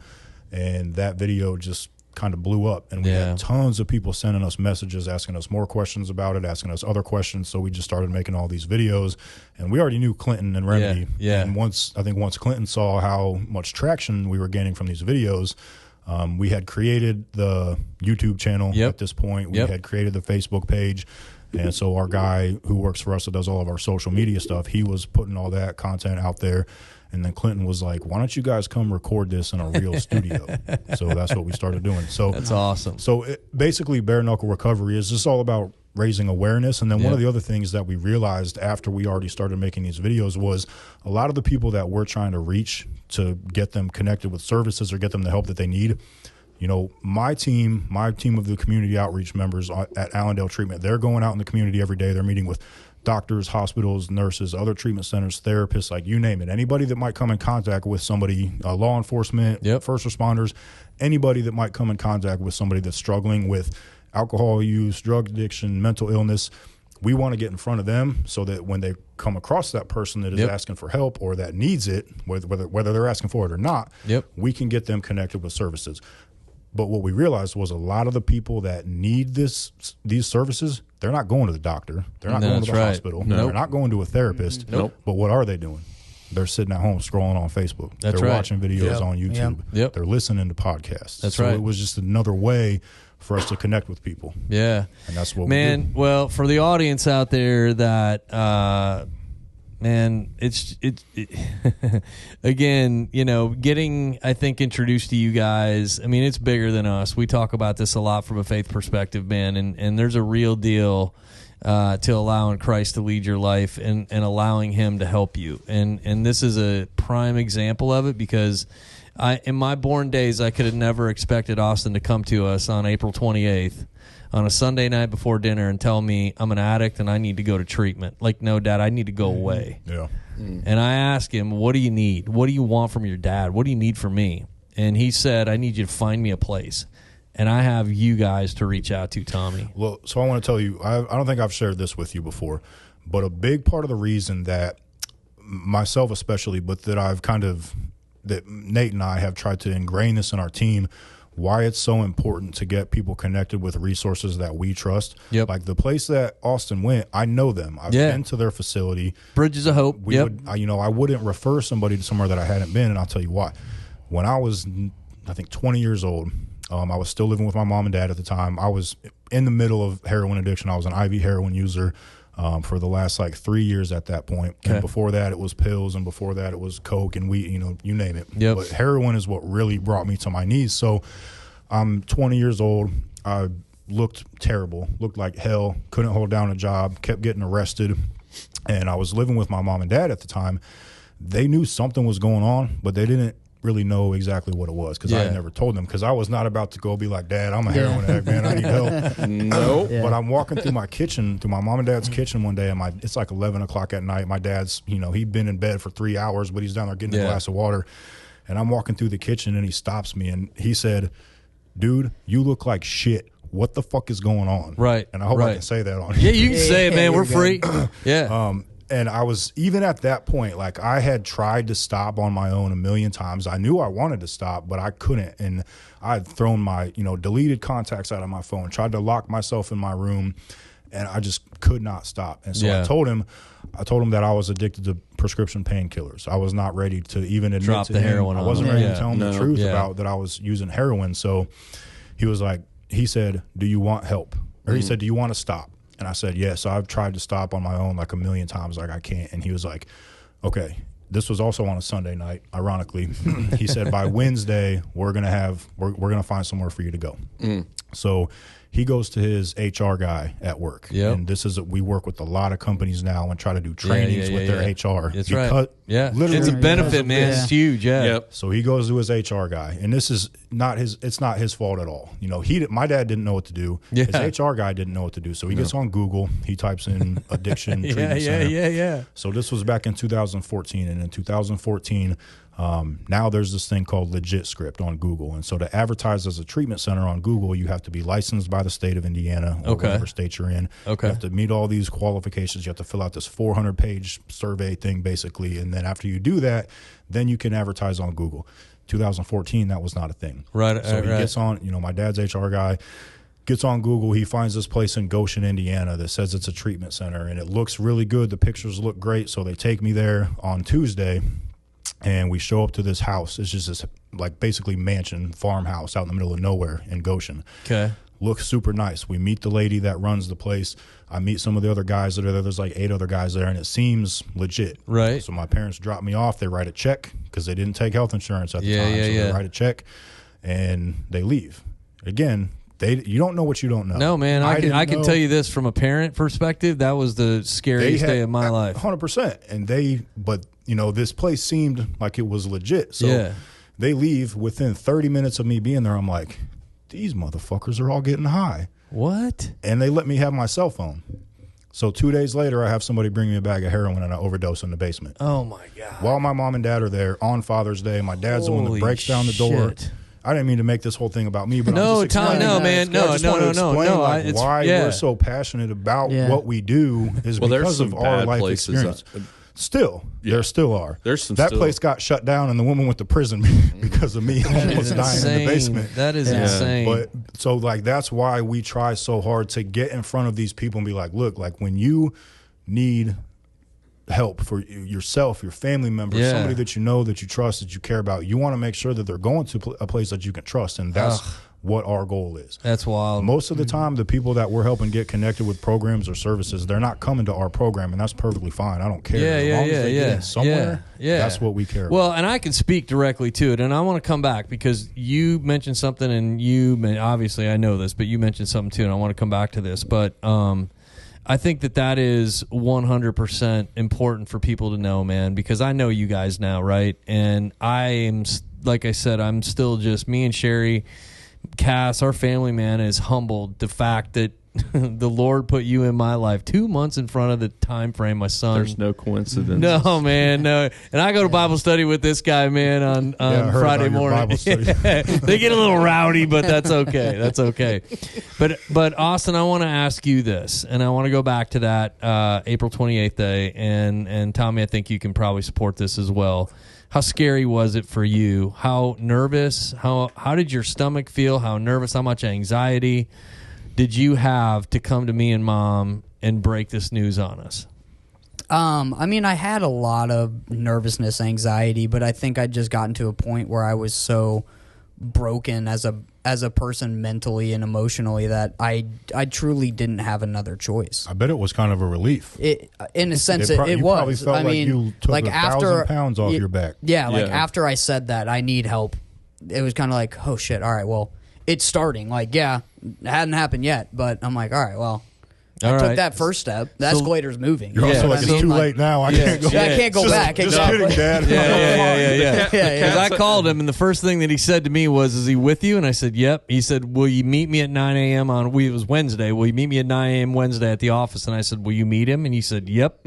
And that video just kind of blew up, and we had tons of people sending us messages, asking us more questions about it, asking us other questions. So we just started making all these videos, and we already knew Clinton and Remedy. And once Clinton saw how much traction we were gaining from these videos, we had created the YouTube channel at this point. We had created the Facebook page. And so our guy who works for us that does all of our social media stuff, he was putting all that content out there. And then Clinton was like, why don't you guys come record this in a real studio? So that's what we started doing. So that's awesome. So basically, bare knuckle recovery is just all about raising awareness. And then one of the other things that we realized after we already started making these videos was a lot of the people that we're trying to reach to get them connected with services or get them the help that they need. You know, my team of the community outreach members at Allendale Treatment, they're going out in the community every day. They're meeting with doctors, hospitals, nurses, other treatment centers, therapists, like you name it. Anybody that might come in contact with somebody, law enforcement, first responders, anybody that might come in contact with somebody that's struggling with alcohol use, drug addiction, mental illness, we want to get in front of them so that when they come across that person that is asking for help or that needs it, whether they're asking for it or not, we can get them connected with services. But what we realized was a lot of the people that need these services, they're not going to the doctor. They're not going to the hospital. They're not going to a therapist. But what are they doing? They're sitting at home scrolling on Facebook. They're watching videos on YouTube. They're listening to podcasts. So it was just another way for us to connect with people. Yeah. And that's what we do. Well, for the audience out there that man, it's again, you know, getting, I think, introduced to you guys. I mean, it's bigger than us. We talk about this a lot from a faith perspective, man, and there's a real deal to allowing Christ to lead your life and allowing him to help you. And this is a prime example of it, because in my born days, I could have never expected Austin to come to us on April 28th on a Sunday night before dinner and tell me I'm an addict and I need to go to treatment. Like, no, Dad, I need to go away. Yeah. And I asked him, what do you need? What do you want from your dad? What do you need from me? And he said, I need you to find me a place. And I have you guys to reach out to, Tommy. Well, so I want to tell you, I don't think I've shared this with you before, but a big part of the reason that myself especially, but that Nate and I have tried to ingrain this in our team, why it's so important to get people connected with resources that we trust. Like the place that Austin went, I know them. I've been to their facility. Bridges of Hope. I wouldn't refer somebody to somewhere that I hadn't been, and I'll tell you why. When I was, I think, 20 years old, I was still living with my mom and dad at the time. I was in the middle of heroin addiction. I was an IV heroin user for the last 3 years at that point. And before that, it was pills, and before that, it was coke and weed, you name it. But heroin is what really brought me to my knees. So I'm 20 years old. I looked terrible, looked like hell, couldn't hold down a job, kept getting arrested. And I was living with my mom and dad at the time. They knew something was going on, but they didn't really know exactly what it was, because I had never told them, because I was not about to go be like, Dad, I'm a heroin addict, man, I need help. But I'm walking through my kitchen, through my mom and dad's kitchen one day, and it's like 11 o'clock at night. My dad's, he'd been in bed for 3 hours, but he's down there getting a glass of water. And I'm walking through the kitchen, and he stops me, and he said, dude, you look like shit. What the fuck is going on? Right. And I hope I can say that on here. Yeah, you can say it, man. We're free. And I was, even at that point, I had tried to stop on my own a million times. I knew I wanted to stop, but I couldn't. And I had thrown my, deleted contacts out of my phone, tried to lock myself in my room, and I just could not stop. And so I told him that I was addicted to prescription painkillers. I was not ready to even admit to him. Heroin. I wasn't ready to tell him the truth about that I was using heroin. So he said, do you want help? Or he said, do you want to stop? And I said, yes. So I've tried to stop on my own a million times, I can't. And he was like, okay. This was also on a Sunday night, ironically. He said, by Wednesday, we're gonna find somewhere for you to go. So He goes to his HR guy at work. Yep. And we work with a lot of companies now and try to do trainings with their HR. That's right. Yeah. It's a benefit, man. It's huge. Yeah. Yep. So he goes to his HR guy, and this is it's not his fault at all. My dad didn't know what to do. Yeah. His HR guy didn't know what to do. So he gets on Google, he types in addiction treatment center. Yeah. So this was back in 2014, and in 2014, now there's this thing called Legit Script on Google. And so to advertise as a treatment center on Google, you have to be licensed by the state of Indiana or whatever state you're in. Okay. You have to meet all these qualifications. You have to fill out this 400-page survey thing, basically. And then after you do that, then you can advertise on Google. 2014, that was not a thing. Right. So he gets on, my dad's HR guy gets on Google. He finds this place in Goshen, Indiana that says it's a treatment center, and it looks really good. The pictures look great. So they take me there on Tuesday. And we show up to this house. It's just this basically mansion farmhouse out in the middle of nowhere in Goshen. Okay. Looks super nice. We meet the lady that runs the place. I meet some of the other guys that are there. There's 8 other guys there, and it seems legit. Right. So my parents drop me off. They write a check because they didn't take health insurance at the time. So they write a check, and they leave. Again, you don't know what you don't know. No, man. I can tell you this from a parent perspective. That was the scariest day of my life. 100%. And this place seemed like it was legit. So they leave. Within 30 minutes of me being there, I'm like, these motherfuckers are all getting high. What? And they let me have my cell phone. So 2 days later, I have somebody bring me a bag of heroin and I overdose in the basement. Oh, my God. While my mom and dad are there on Father's Day, my dad's the one that breaks down the door. I didn't mean to make this whole thing about me, but no, I'm just Tom, no, man, no. Why we're so passionate about what we do is because of our life experience. Still, there still are. There's some that place got shut down, and the woman went to prison because of me almost dying in the basement. That is insane. But so that's why we try so hard to get in front of these people and be like, look, when you need help for yourself, your family members, somebody that you know, that you trust, that you care about, you want to make sure that they're going to a place that you can trust, and that's what our goal is. That's wild. Most of the time, the people that we're helping get connected with programs or services, they're not coming to our program, and that's perfectly fine. I don't care. As long as they get in somewhere, that's what we care about. Well, and I can speak directly to it, and I want to come back because you mentioned something, and obviously I know this, but you mentioned something too, and I want to come back to this. But I think that is 100% important for people to know, man, because I know you guys now, right? And I am, like I said, I'm still just me and Sherry, Cass, our family, man, is humbled the fact that the Lord put you in my life 2 months in front of the time frame my son. There's no coincidence. No, man, no. And I go to Bible study with this guy, man, on Friday morning. They get a little rowdy, but that's okay. That's okay. But Austin, I want to ask you this, and I want to go back to that April 28th day, and Tommy, I think you can probably support this as well. How scary was it for you? How nervous? How did your stomach feel? How nervous? How much anxiety did you have to come to me and Mom and break this news on us? I had a lot of nervousness, anxiety, but I think I'd just gotten to a point where I was so broken as a person mentally and emotionally that I truly didn't have another choice. I bet it was kind of a relief. In a sense, it was. You probably felt you took 1,000 pounds off your back. Yeah, after I said that, I need help, it was kind of like, oh shit, all right, well, it's starting. It hadn't happened yet, but I'm like, all right, well, I took that first step. The escalator's moving. You're also it's too late now. I can't go back. I can't go back. Just kidding, Dad. Yeah. Because I called him, and the first thing that he said to me was, is he with you? And I said, yep. He said, will you meet me at 9 a.m. it was Wednesday. Will you meet me at 9 a.m. Wednesday at the office? And I said, will you meet him? And he said, yep.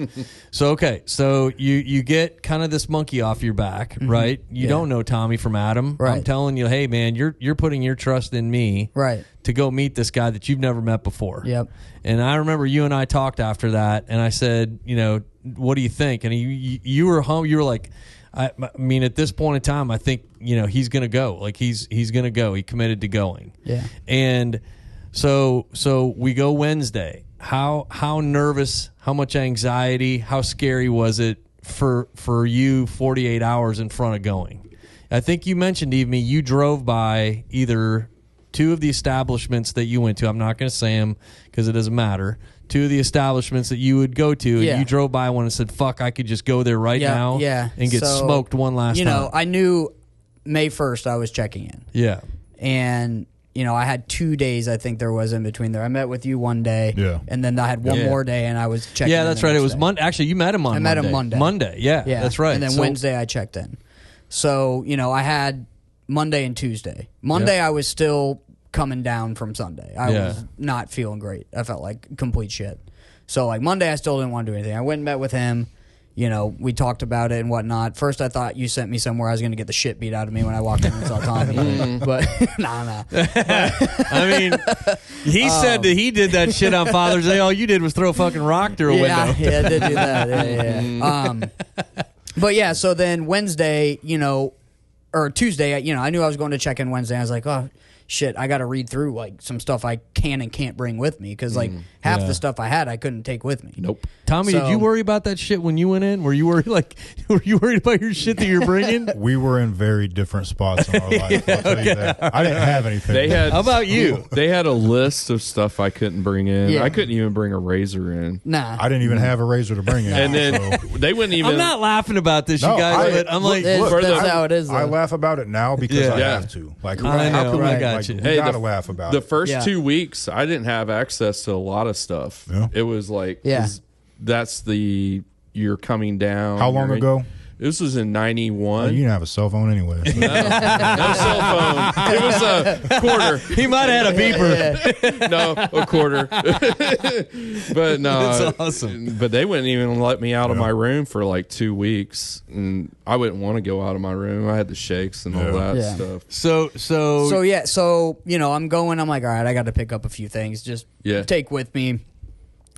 So you get kind of this monkey off your back, right? You don't know Tommy from Adam. Right. I'm telling you, hey, man, you're putting your trust in me. Right. To go meet this guy that you've never met before. Yep. And I remember you and I talked after that, and I said, what do you think? And you were home. You were like, I mean, at this point in time, I think he's gonna go. Like he's gonna go. He committed to going. Yeah. And so we go Wednesday. How nervous? How much anxiety? How scary was it for you? 48 hours in front of going. I think you mentioned, Eve, you drove by either two of the establishments that you went to. I'm not going to say them because it doesn't matter. Two of the establishments that you would go to, and you drove by one and said, fuck, I could just go there right now and get smoked one last time. I knew May 1st I was checking in. Yeah. And I had 2 days, I think there was in between there. I met with you one day, and then I had one more day, and I was checking in. Yeah, that's right. It was Monday. Actually, you met him on Monday. I met him Monday. Monday, yeah, that's right. And then Wednesday, I checked in. So, I had Monday and Tuesday. Monday, I was still coming down from Sunday. I was not feeling great. I felt like complete shit. So, like, Monday, I still didn't want to do anything. I went and met with him. We talked about it and whatnot. First, I thought you sent me somewhere I was going to get the shit beat out of me when I walked in and saw Tommy. But, nah. I mean, he said that he did that shit on Father's Day. All you did was throw a fucking rock through a window. Yeah, I did do that. Yeah. But, yeah, so then Wednesday, or Tuesday, I knew I was going to check in Wednesday. I was like, oh, shit, I got to read through like some stuff I can and can't bring with me because like half the stuff I had I couldn't take with me. Nope. Tommy, did you worry about that shit when you went in? Were you worried about your shit that you're bringing? We were in very different spots in our life. I'll tell you that. I didn't have anything. How about you? They had a list of stuff I couldn't bring in. Yeah. I couldn't even bring a razor in. Nah. I didn't even have a razor to bring in. And then they wouldn't even. I'm not laughing about this, you guys, but I'm like, that's how it is. I laugh about it now because I have to. Like, how can we? got you. We Hey, gotta laugh about the it. first 2 weeks, I didn't have access to a lot of stuff. Yeah. It was like, that's you're coming down. How long ago? This was in 91. You didn't have a cell phone anyway. No cell phone. It was a quarter. He might have had a beeper. No, a quarter. But no. That's awesome. But they wouldn't even let me out of my room for like 2 weeks. And I wouldn't want to go out of my room. I had the shakes and all that stuff. So I'm going, I'm like, all right, I got to pick up a few things. Just take with me.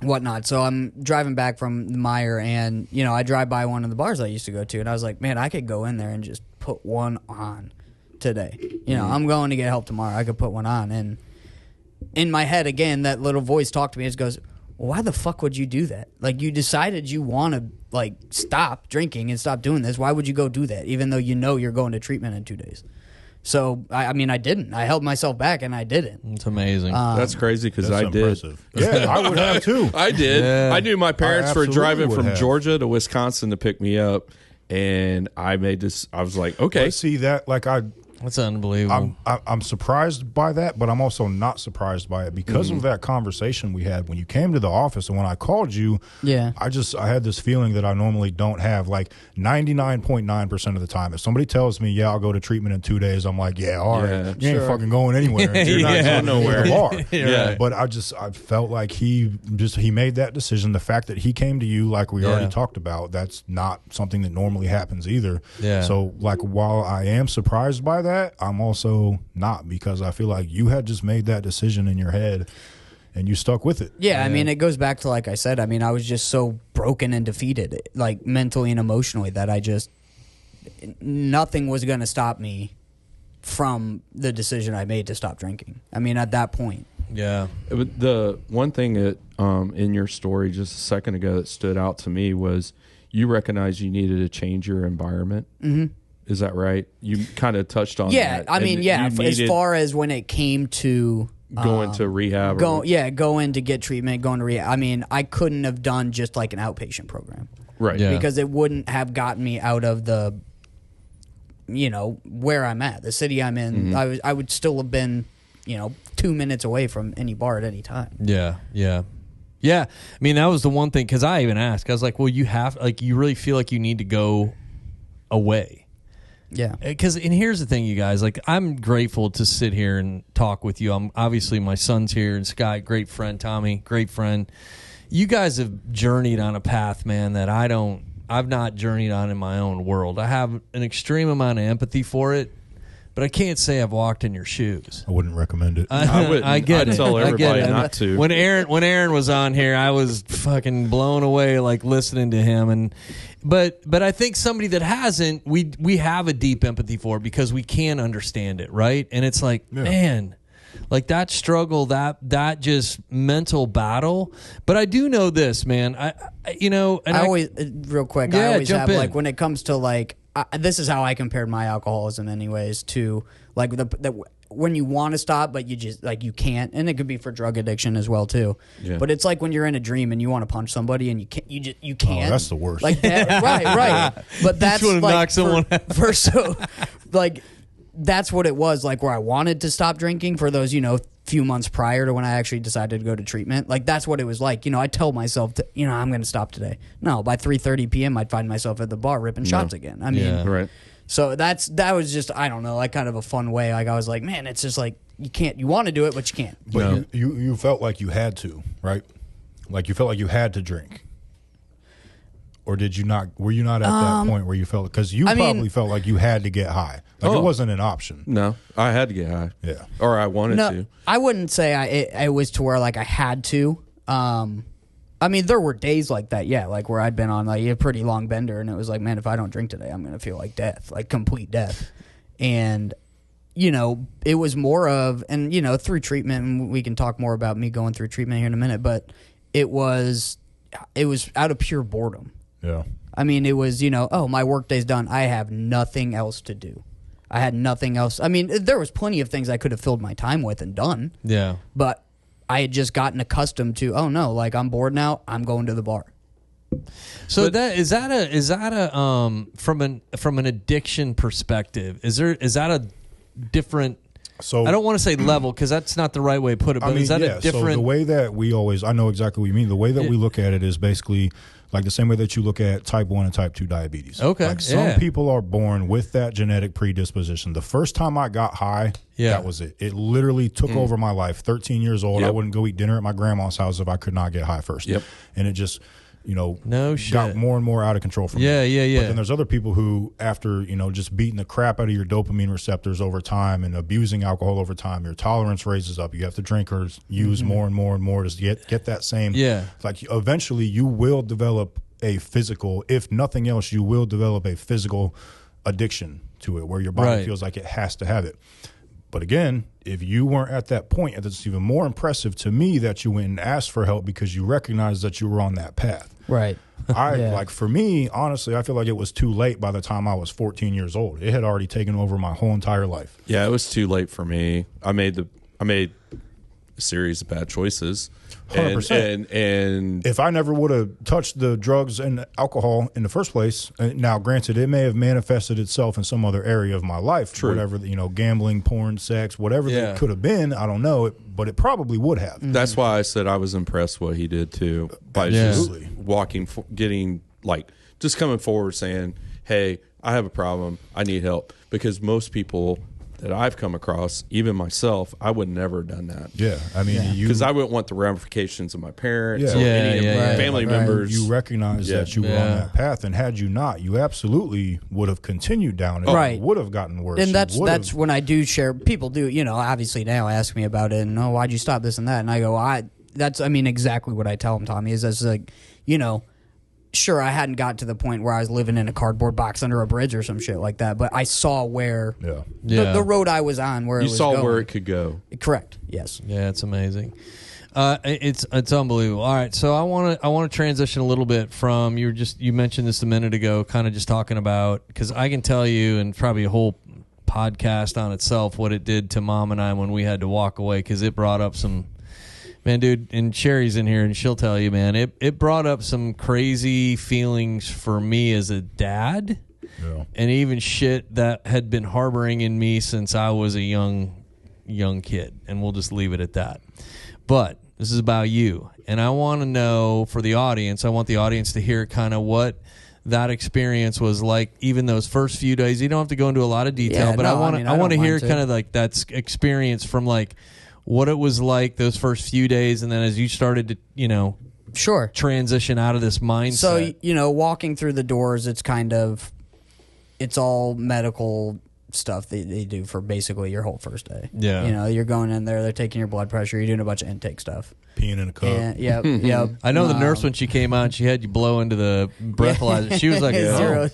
Whatnot. So I'm driving back from the Meyer, and I drive by one of the bars I used to go to, and I was like, man, I could go in there and just put one on today. I'm going to get help tomorrow. I could put one on. And in my head, again, that little voice talked to me. It goes, well, why the fuck would you do that? Like, you decided you want to like stop drinking and stop doing this. Why would you go do that, even though you're going to treatment in 2 days? So, I mean, I didn't. I held myself back, and I didn't. It's amazing. That's crazy because I impressive. did. Yeah, I would have too. I did. Yeah. I knew my parents were driving from have. Georgia to Wisconsin to pick me up, and I made this. I was like, okay. But see that, like That's unbelievable. I'm surprised by that, but I'm also not surprised by it because of that conversation we had when you came to the office and when I called you. Yeah, I had this feeling that I normally don't have. Like 99.9% of the time, if somebody tells me, "Yeah, I'll go to treatment in 2 days," I'm like, "Yeah, all right, you ain't fucking going anywhere. You're not going nowhere." The bar. Yeah. But I felt like he made that decision. The fact that he came to you, like we already talked about, that's not something that normally happens either. Yeah. So like, while I am surprised by that, I'm also not, because I feel like you had just made that decision in your head and you stuck with it. Yeah, I mean, it goes back to, like I said, I mean, I was just so broken and defeated, like mentally and emotionally, that nothing was going to stop me from the decision I made to stop drinking. I mean, at that point. Yeah. The one thing that in your story just a second ago that stood out to me was you recognized you needed to change your environment. Mm-hmm. Is that right? You kind of touched on that. Yeah, I mean, as far as when it came to going to rehab. Going to get treatment, going to rehab. I mean, I couldn't have done just like an outpatient program. Right. Yeah. Because it wouldn't have gotten me out of the, where I'm at, the city I'm in. Mm-hmm. I would still have been, 2 minutes away from any bar at any time. Yeah, yeah. Yeah, I mean, that was the one thing, because I even asked. I was like, well, you really feel like you need to go away. Yeah. And here's the thing, you guys. Like, I'm grateful to sit here and talk with you. Obviously, my son's here, and Scott, great friend. Tommy, great friend. You guys have journeyed on a path, man, that I've not journeyed on in my own world. I have an extreme amount of empathy for it, but I can't say I've walked in your shoes. I wouldn't recommend it. I wouldn't. I get I'd it. tell everybody I get it. not to. When Aaron was on here, I was fucking blown away, like listening to him. But I think somebody that hasn't, we have a deep empathy for it because we can understand it, right? And it's like, man, like that struggle, that just mental battle. But I do know this, man. I always real quick. I always have like when it comes to like. This is how I compared my alcoholism, anyways, to like when you want to stop, but you just like you can't, and it could be for drug addiction as well too. Yeah. But it's like when you're in a dream and you want to punch somebody and you can't. Oh, that's the worst. Like that, right. But that's you like knock someone out. so like that's what it was, like, where I wanted to stop drinking for those, few months prior to when I actually decided to go to treatment. Like, that's what it was like. I tell myself, I'm going to stop today. No, by 3:30 p.m., I'd find myself at the bar ripping shots again. I mean, right. So that was just, I don't know, like, kind of a fun way. Like, I was like, man, it's just like, you want to do it, but you can't. But you felt like you had to, right? Like, you felt like you had to drink. Or did you not? Were you not at that point where you felt? Because you probably felt like you had to get high. Like, it wasn't an option. No, I had to get high. Yeah, or I wanted to. I wouldn't say it was to where, like, I had to. I mean, there were days like that, like where I'd been on like a pretty long bender, and it was like, man, if I don't drink today, I'm gonna feel like death, like complete death. And it was more of, and through treatment, and we can talk more about me going through treatment here in a minute, but it was out of pure boredom. Yeah. I mean, it was, my work day's done. I have nothing else to do. I had nothing else. I mean, there was plenty of things I could have filled my time with and done. Yeah. But I had just gotten accustomed to, oh no, like, I'm bored now, I'm going to the bar. So is that a from an addiction perspective, is that a different, so I don't want to say level, because that's not the right way to put it, but is that a different... So the way that I know exactly what you mean. The way that we look at it is basically like the same way that you look at type 1 and type 2 diabetes. Okay. Like, some people are born with that genetic predisposition. The first time I got high, that was it. It literally took over my life. 13 years old, I wouldn't go eat dinner at my grandma's house if I could not get high first. Yep. And it just... no shit. got more and more out of control from me. Yeah. But then there's other people who, after, just beating the crap out of your dopamine receptors over time and abusing alcohol over time, your tolerance raises up. You have to drink or use more and more and more to get that same. Yeah. Like, eventually you will develop a physical, if nothing else, you will develop a physical addiction to it where your body feels like it has to have it. But again, if you weren't at that point, it's even more impressive to me that you went and asked for help because you recognized that you were on that path. Right. Like, for me, honestly, I feel like it was too late by the time I was 14 years old. It had already taken over my whole entire life. Yeah, it was too late for me. I made a series of bad choices. 100%. And if I never would have touched the drugs and alcohol in the first place, now granted, it may have manifested itself in some other area of my life. True. Whatever, gambling, porn, sex, whatever it could have been, I don't know, but it probably would have. That's why I said I was impressed what he did too, by just just coming forward saying, hey, I have a problem, I need help. Because most people that I've come across, even myself, I would never have done that. Yeah, I mean, because I wouldn't want the ramifications of my parents or any of my family members. You recognize that you were on that path, and had you not, you absolutely would have continued down it. Right, it would have gotten worse. And that's when I do share. People do, obviously now ask me about it, and why'd you stop this and that, and I go, exactly what I tell them, Tommy, is that's like, sure, I hadn't got to the point where I was living in a cardboard box under a bridge or some shit like that, but I saw where the road I was on, where it was going. You saw where it could go. Correct. Yes. Yeah, it's amazing. It's unbelievable. All right, so I want to transition a little bit from you mentioned this a minute ago, kind of just talking about, because I can tell you, and probably a whole podcast on itself, what it did to Mom and I when we had to walk away, because it brought up some. Man, dude, and Sherry's in here, and she'll tell you, man, it brought up some crazy feelings for me as a dad, and even shit that had been harboring in me since I was a young kid, and we'll just leave it at that. But this is about you, and I want to know, for the audience, I want the audience to hear kind of what that experience was like, even those first few days. You don't have to go into a lot of detail, but I want to hear kind of like that experience from like, what it was like those first few days, and then as you started to, transition out of this mindset. So, walking through the doors, it's all medical stuff they do for basically your whole first day. Yeah. You're going in there, they're taking your blood pressure, you're doing a bunch of intake stuff. Peeing in a cup. Yep. I know the nurse, when she came out, she had you blow into the breathalyzer. She was like,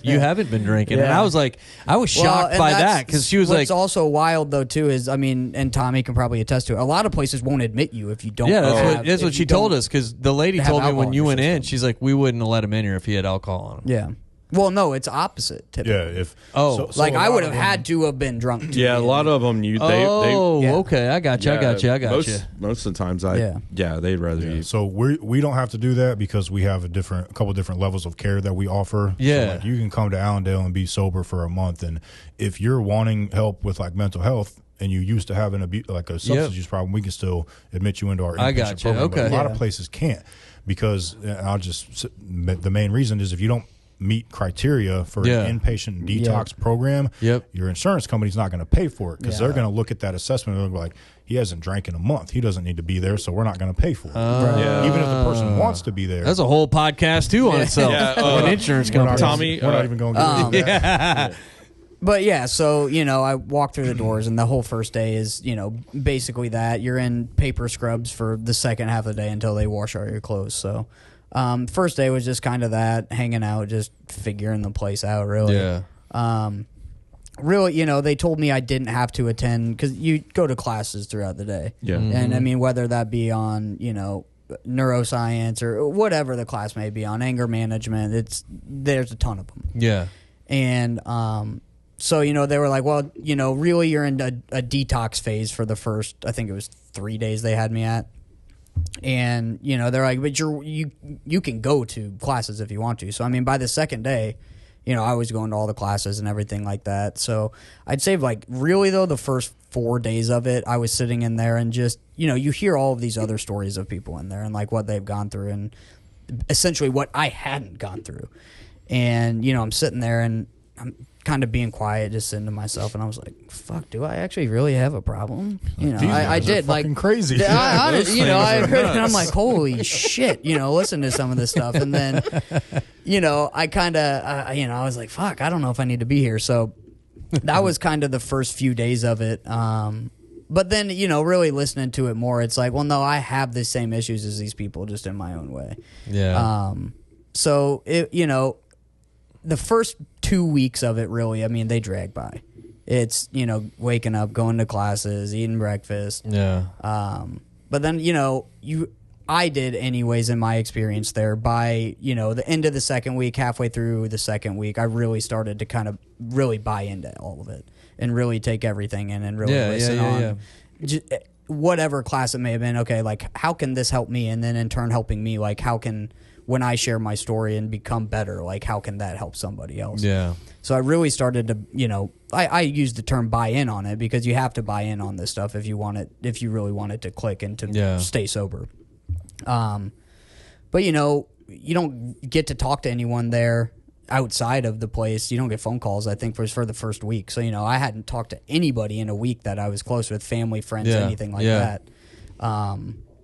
you haven't been drinking. And I was like, I was shocked by that, because she was what's also wild, though, too, is, and Tommy can probably attest to it, a lot of places won't admit you if you don't that's what she told us, because the lady told me when you went in, she's like, we wouldn't have let him in here if he had alcohol on him. Yeah. Well, no, it's opposite. Typically. Yeah. Like I would have had to have been drunk. Yeah, a lot of them. Okay, I got you. Most of the times, they'd rather you. So we don't have to do that because we have a couple different levels of care that we offer. Yeah, so like you can come to Allendale and be sober for a month, and if you're wanting help with like mental health and you used to have a substance use problem, we can still admit you into our inpatient program. Okay, but a lot of places can't because the main reason is if you don't meet criteria for an inpatient detox program, your insurance company's not going to pay for it because they're going to look at that assessment and look like, he hasn't drank in a month. He doesn't need to be there, so we're not going to pay for it. Even if the person wants to be there. That's a whole podcast, too, on itself. An insurance company. Tommy, we're not even going to get into that. But yeah, so, I walk through the doors, and the whole first day is, basically that. You're in paper scrubs for the second half of the day until they wash all your clothes, so... first day was just kind of that, hanging out, just figuring the place out, really. Yeah. Really, they told me I didn't have to attend because you go to classes throughout the day. Yeah. And I mean, whether that be on, neuroscience or whatever the class may be on, anger management, there's a ton of them. Yeah. And so, they were like, well, really you're in a detox phase for the first, I think it was 3 days they had me at. And they're like, but you can go to classes if you want to. So I mean, by the second day, I was going to all the classes and everything like that. So I'd say like really though, the first 4 days of it, I was sitting in there and just you hear all of these other stories of people in there and like what they've gone through and essentially what I hadn't gone through. And I'm sitting there and I'm kind of being quiet, just sitting to myself, and I was like, "Fuck, do I actually really have a problem?" I did like crazy. I heard it, and I'm like, "Holy shit!" Listen to some of this stuff, and then, I kind of, I was like, "Fuck, I don't know if I need to be here." So that was kind of the first few days of it. But then, really listening to it more, it's like, well, no, I have the same issues as these people, just in my own way. Yeah. So it, the first 2 weeks of it, really, I mean, they drag by. It's, waking up, going to classes, eating breakfast. Yeah. But then, I did anyways in my experience there. By, the end of the second week, halfway through the second week, I really started to kind of really buy into all of it and really take everything in and really listen on whatever class it may have been. Okay, like, how can this help me? And then in turn helping me, like, how can... when I share my story and become better, like how can that help somebody else? Yeah. So I really started to, I use the term buy in on it because you have to buy in on this stuff if you really want it to click and to stay sober. But you don't get to talk to anyone there outside of the place. You don't get phone calls, I think, for the first week. So, I hadn't talked to anybody in a week that I was close with, family, friends, anything like that.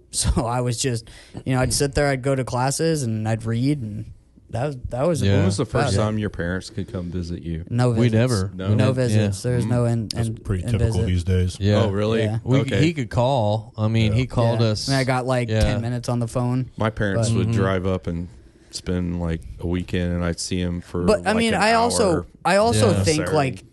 So I was just, I'd sit there, I'd go to classes, and I'd read, and that was. When was the first time your parents could come visit you? No visits. We never. No visits. There's no That's pretty typical these days. Yeah. Oh, really? Yeah. He could call. I mean, he called us. I mean, I got like 10 minutes on the phone. My parents would drive up and spend like a weekend, and I'd see him for. But I mean, I also think Saturday. like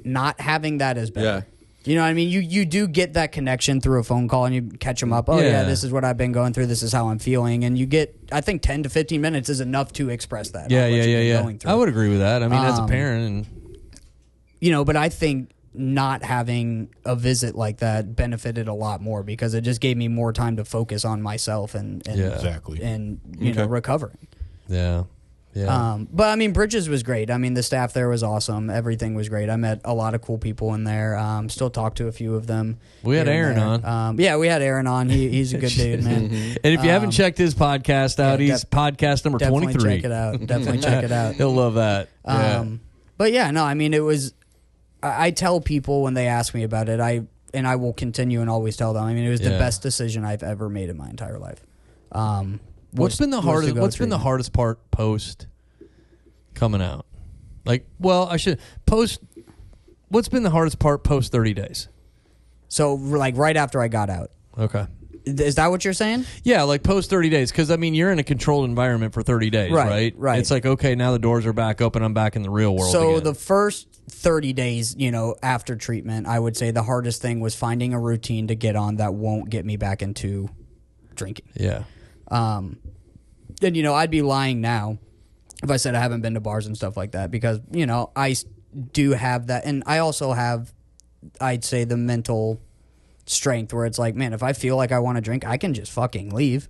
not having that is better. Yeah. You know what I mean? You do get that connection through a phone call, and you catch them up. Oh, yeah, this is what I've been going through. This is how I'm feeling. And you get, I think 10 to 15 minutes is enough to express that. Going through. I would agree with that. I mean, as a parent. But I think not having a visit like that benefited a lot more because it just gave me more time to focus on myself and Exactly. and recovering. Yeah. Yeah. But I mean, Bridges was great. I mean, the staff there was awesome. Everything was great. I met a lot of cool people in there. Still talk to a few of them. We had Aaron on. We had Aaron on. He's a good dude, man. And if you haven't checked his podcast out, he's podcast number 23. Check it out. Definitely check it out. He'll love that. But yeah, no, I mean, it was. I tell people when they ask me about it, I will continue and always tell them. I mean, it was the best decision I've ever made in my entire life. What's been the hardest part post coming out? Like, well, what's been the hardest part post 30 days? So, like, right after I got out. Okay. Is that what you're saying? Yeah, like post 30 days. Because, I mean, you're in a controlled environment for 30 days, right? Right. It's like, okay, now the doors are back open. I'm back in the real world again. The first 30 days, after treatment, I would say the hardest thing was finding a routine to get on that won't get me back into drinking. Yeah. And I'd be lying now if I said I haven't been to bars and stuff like that, because, you know, I do have that. And I also have, I'd say, the mental strength where it's like, man, if I feel like I want to drink, I can just fucking leave.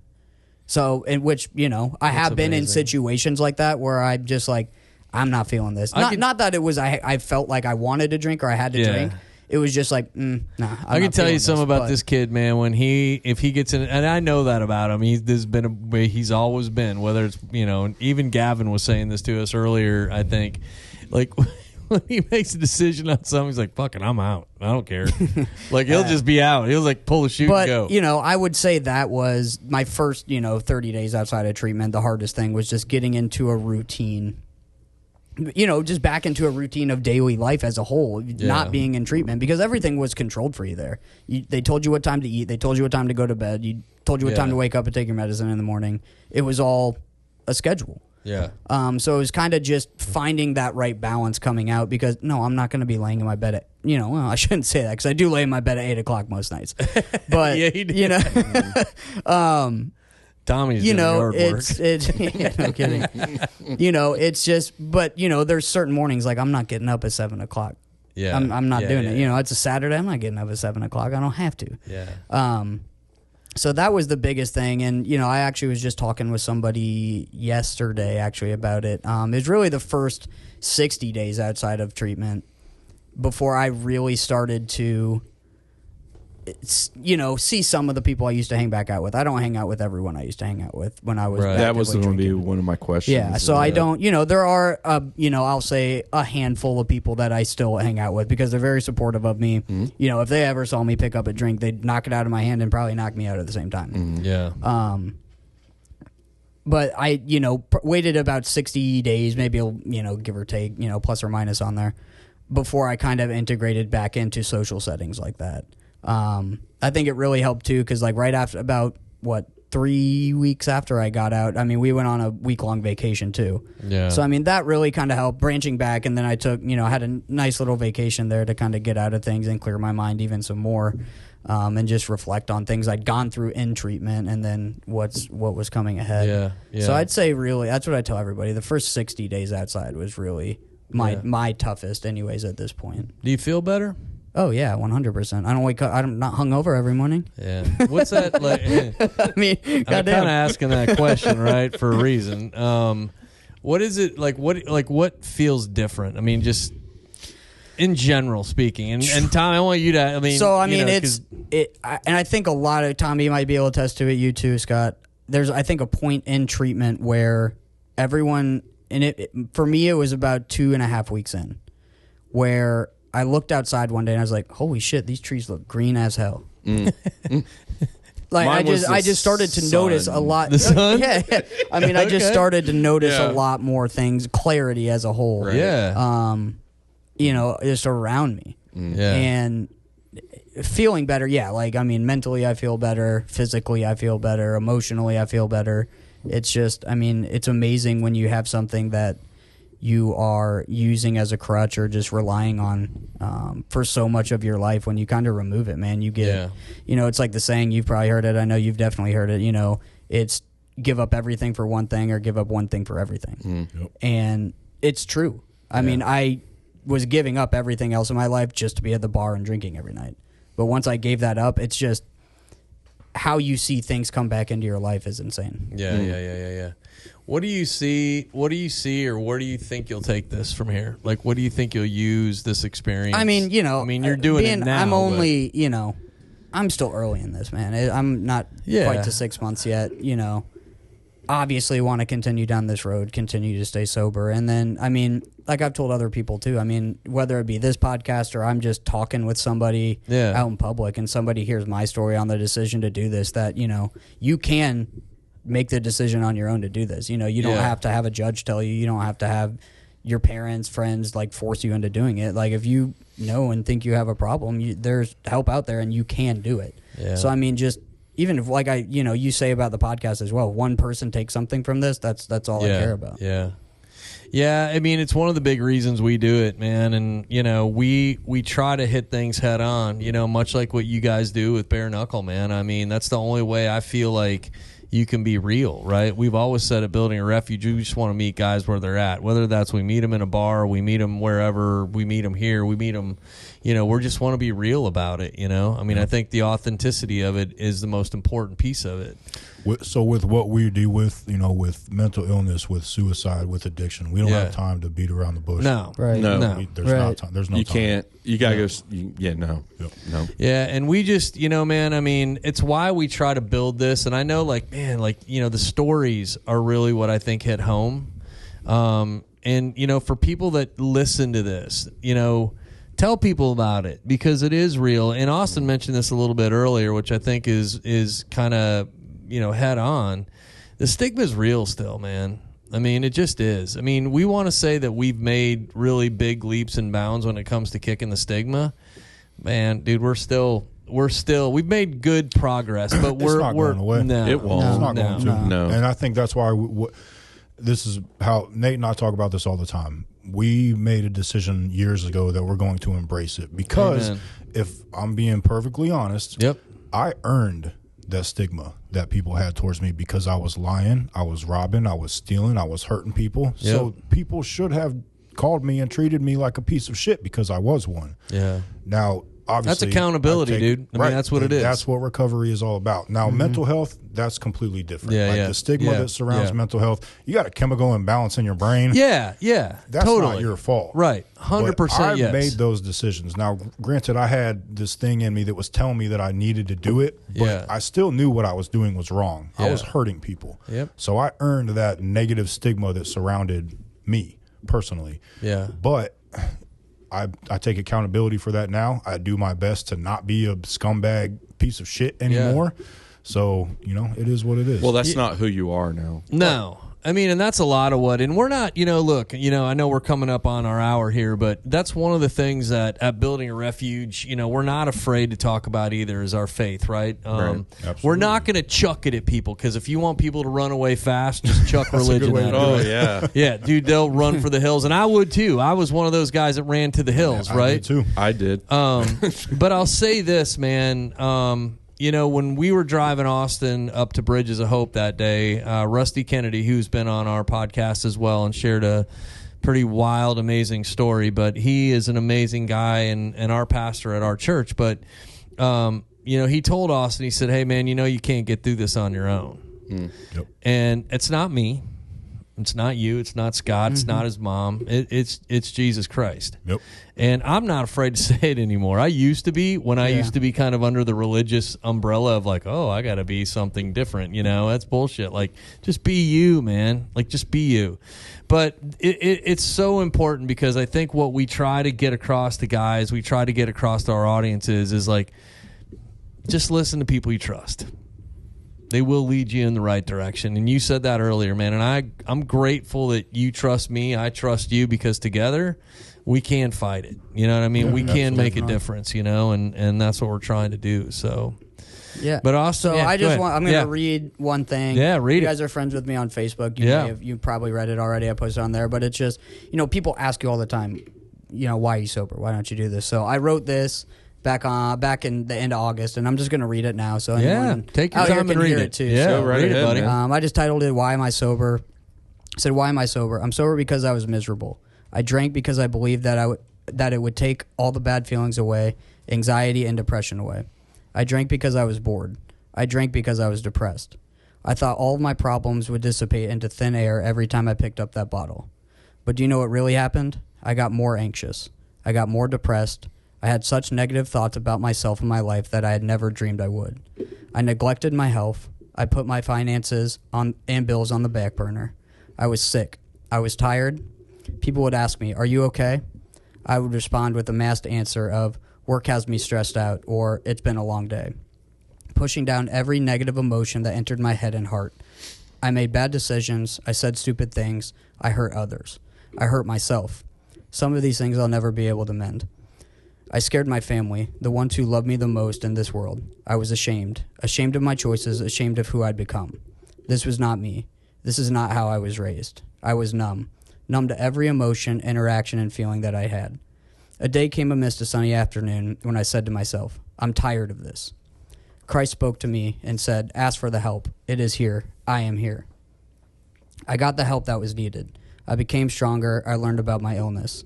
So, in which, you know, I have been in situations like that where I'm just like, I'm not feeling this. Not that it was I felt like I wanted to drink or I had to drink. It was just like, nah. I can tell you something about this kid, man. When if he gets in, and I know that about him. He's always been. Whether it's, you know, even Gavin was saying this to us earlier. I think, like, when he makes a decision on something, he's like, "Fucking, I'm out. I don't care." Like, he'll just be out. He'll like pull a chute and go. You know, I would say that was my first, 30 days outside of treatment. The hardest thing was just getting into a routine. You know, just back into a routine of daily life as a whole, not being in treatment, because everything was controlled for you there. They told you what time to eat. They told you what time to go to bed. You told you what time to wake up and take your medicine in the morning. It was all a schedule. Yeah. So it was kind of just finding that right balance coming out, because no, I'm not going to be laying in my bed at, well, I shouldn't say that because I do lay in my bed at 8 o'clock most nights. But, Tommy's doing yard work. No kidding. It's just, but there's certain mornings like I'm not getting up at 7 o'clock. Yeah, I'm not doing it. It's a Saturday. I'm not getting up at 7 o'clock. I don't have to. Yeah. So that was the biggest thing, and I actually was just talking with somebody yesterday actually about it. It was really the first 60 days outside of treatment before I really started to see some of the people I used to hang back out with. I don't hang out with everyone I used to hang out with when I was That was going to be one of my questions. Yeah, so I don't, there are, I'll say a handful of people that I still hang out with because they're very supportive of me. Mm-hmm. If they ever saw me pick up a drink, they'd knock it out of my hand and probably knock me out at the same time. Mm-hmm. Yeah. But I, waited about 60 days, maybe, give or take, plus or minus on there, before I kind of integrated back into social settings like that. I think it really helped too, because like right after, about 3 weeks after I got out, we went on a week-long vacation too. Yeah. So that really kind of helped branching back, and then I took, I had a nice little vacation there to kind of get out of things and clear my mind even some more, and just reflect on things I'd gone through in treatment and then what was coming ahead. Yeah. So I'd say really, that's what I tell everybody. The first 60 days outside was really my toughest anyways at this point. Do you feel better? Oh yeah, 100%. I don't wake up. I'm not hungover every morning. Yeah. What's that like? I mean, I'm kind of asking that question, right, for a reason. What is it like? What feels different? Just in general speaking. And Tom, I want you to. So and I think a lot of Tommy, you might be able to attest to it. You too, Scott. There's I think a point in treatment where everyone, and for me it was about 2.5 weeks in, where I looked outside one day and I was like, holy shit, these trees look green as hell. Like I just started to notice a lot. The sun? Yeah. I just started to notice a lot more things, clarity as a whole. Right. Yeah. Just around me. Yeah. And feeling better. Yeah. Mentally I feel better. Physically I feel better. Emotionally I feel better. It's just, it's amazing when you have something that you are using as a crutch or just relying on for so much of your life. When you kind of remove it, man, you get, it's like the saying, you've probably heard it. I know you've definitely heard it. It's give up everything for one thing or give up one thing for everything. Yep. And it's true. I was giving up everything else in my life just to be at the bar and drinking every night. But once I gave that up, it's just how you see things come back into your life is insane. Yeah. What do you see, or where do you think you'll take this from here? Like, what do you think you'll use this experience? You're doing it now. I'm only, I'm still early in this, man. I'm not quite to 6 months yet, Obviously want to continue down this road, continue to stay sober. And then, like I've told other people too, whether it be this podcast or I'm just talking with somebody out in public and somebody hears my story on the decision to do this, that, you can make the decision on your own to do this. You don't have to have a judge tell you. You don't have to have your parents, friends, force you into doing it. Like, if you know and think you have a problem, there's help out there and you can do it. Yeah. So, just even if, you say about the podcast as well, one person takes something from this, that's all I care about. Yeah. Yeah, it's one of the big reasons we do it, man. And, we try to hit things head on, much like what you guys do with Bare Knuckle, man. That's the only way I feel like, you can be real, right? We've always said at Building a Refuge, we just want to meet guys where they're at, whether that's we meet them in a bar, we meet them wherever, we meet them here, we meet them, we just want to be real about it, I mean, I think the authenticity of it is the most important piece of it. So with what we deal with, with mental illness, with suicide, with addiction, we don't have time to beat around the bush. No. Right. No. There's not time. There's no you time. Can't. You got to go. No. Yep. No. Yeah, and we just, man, I mean, it's why we try to build this. And I know, the stories are really what I think hit home. And, for people that listen to this, tell people about it because it is real. And Austin mentioned this a little bit earlier, which I think is kind of, head on. The stigma is real still, man. I mean, it just is. I mean, we want to say that we've made really big leaps and bounds when it comes to kicking the stigma. Man, dude, we've made good progress, but we're not going away. No, it won't. It's not going to. No. And I think that's why this is how Nate and I talk about this all the time. We made a decision years ago that we're going to embrace it because if I'm being perfectly honest, I earned that stigma that people had towards me because I was lying, I was robbing, I was stealing, I was hurting people. So people should have called me and treated me like a piece of shit because I was one. Yeah. Now, obviously, that's accountability, dude. I mean, that's what it is. That's what recovery is all about. Now, mental health, that's completely different. The stigma that surrounds mental health, you got a chemical imbalance in your brain. Yeah. That's totally not your fault. Right. 100%. I made those decisions. Now, granted, I had this thing in me that was telling me that I needed to do it, but I still knew what I was doing was wrong. I was hurting people. Yep. So I earned that negative stigma that surrounded me personally. Yeah. But I take accountability for that now. I do my best to not be a scumbag piece of shit anymore. So, it is what it is. Well, that's not who you are now. No. I mean, and that's a lot of what, and we're not, look, I know we're coming up on our hour here, but that's one of the things that at Building a Refuge, we're not afraid to talk about either is our faith, right? We're not going to chuck it at people because if you want people to run away fast, just chuck religion at them. Oh, yeah. Yeah, dude, they'll run for the hills. And I would too. I was one of those guys that ran to the hills, right? I did too. I did. But I'll say this, man. When we were driving Austin up to Bridges of Hope that day, Rusty Kennedy, who's been on our podcast as well and shared a pretty wild, amazing story, but he is an amazing guy and our pastor at our church. But, he told Austin, he said, hey, man, you can't get through this on your own. Yep. And it's not me. It's not you. It's not Scott. It's not his mom. It's Jesus Christ. Yep. And I'm not afraid to say it anymore. I used to be when I used to be kind of under the religious umbrella of like, oh, I got to be something different. That's bullshit. Like, just be you, man. Like, just be you. But it's so important because I think what we try to get across to guys, we try to get across to our audiences is like, just listen to people you trust. They will lead you in the right direction. And you said that earlier, man. And I'm grateful that you trust me. I trust you because together we can fight it. You know what I mean? Yeah, we can make a right. difference, and that's what we're trying to do. So, yeah. But also, I just want, I'm going to Yeah. read one thing. Yeah, read you it. guys are friends with me on Facebook. Yeah. You probably read it already. I posted on there. But it's just, people ask you all the time, why are you sober? Why don't you do this? So I wrote this back in the end of August, and I'm just going to read it now. So anyone take your out here time and can read hear it. it too. Yeah, So, read it, ahead, buddy. man. I just titled it, Why Am I Sober? I said, why am I sober? I'm sober because I was miserable. I drank because I believed that it would take all the bad feelings away, anxiety and depression away. I drank because I was bored. I drank because I was depressed. I thought all of my problems would dissipate into thin air every time I picked up that bottle. But do you know what really happened? I got more anxious. I got more depressed. I had such negative thoughts about myself and my life that I had never dreamed I would. I neglected my health. I put my finances and bills on the back burner. I was sick. I was tired. People would ask me, "Are you okay?" I would respond with a masked answer of, "Work has me stressed out," or "It's been a long day." Pushing down every negative emotion that entered my head and heart. I made bad decisions. I said stupid things. I hurt others. I hurt myself. Some of these things I'll never be able to mend. I scared my family, the ones who love me the most in this world. I was ashamed of my choices, ashamed of who I'd become. This was not me. This is not how I was raised. I was numb to every emotion, interaction, and feeling that I had. A day came amidst a sunny afternoon when I said to myself, I'm tired of this. Christ spoke to me and said, "Ask for the help. It is here. I am here." I got the help that was needed. I became stronger. I learned about my illness.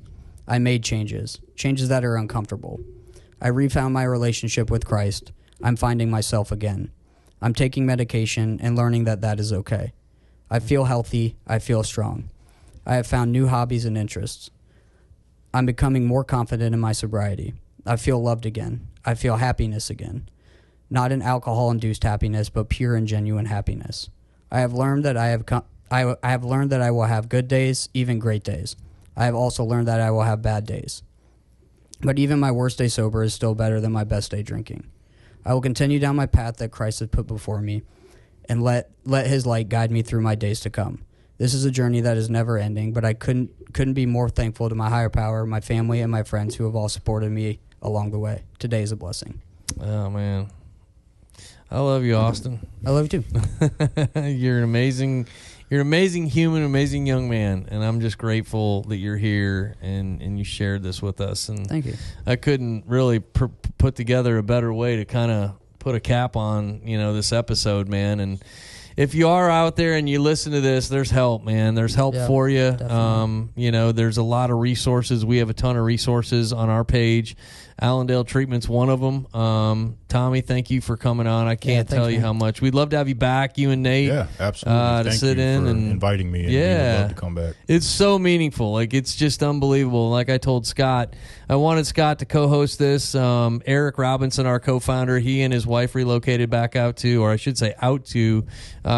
I made changes that are uncomfortable. I refound my relationship with Christ. I'm finding myself again. I'm taking medication and learning that that is okay. I feel healthy. I feel strong. I have found new hobbies and interests. I'm becoming more confident in my sobriety. I feel loved again. I feel happiness again. Not an alcohol-induced happiness, but pure and genuine happiness. I have learned that I have learned that I will have good days, even great days. I have also learned that I will have bad days. But even my worst day sober is still better than my best day drinking. I will continue down my path that Christ has put before me and let his light guide me through my days to come. This is a journey that is never ending, but I couldn't be more thankful to my higher power, my family, and my friends who have all supported me along the way. Today is a blessing. Oh, man. I love you, Austin. I love you, too. You're an amazing human, amazing young man, and I'm just grateful that you're here and you shared this with us. And Thank you. I couldn't really put together a better way to kind of put a cap on, this episode, man. And if you are out there and you listen to this, there's help, man. There's help for you. There's a lot of resources. We have a ton of resources on our page. Allendale Treatment's one of them. Tommy, thank you for coming on. I can't tell you how much. We'd love to have you back, you and Nate. Yeah, absolutely. To sit in and inviting me. And we would love to come back. It's so meaningful. Like, it's just unbelievable. Like I told Scott, I wanted Scott to co-host this. Erik Robinson, our co-founder, he and his wife relocated back out to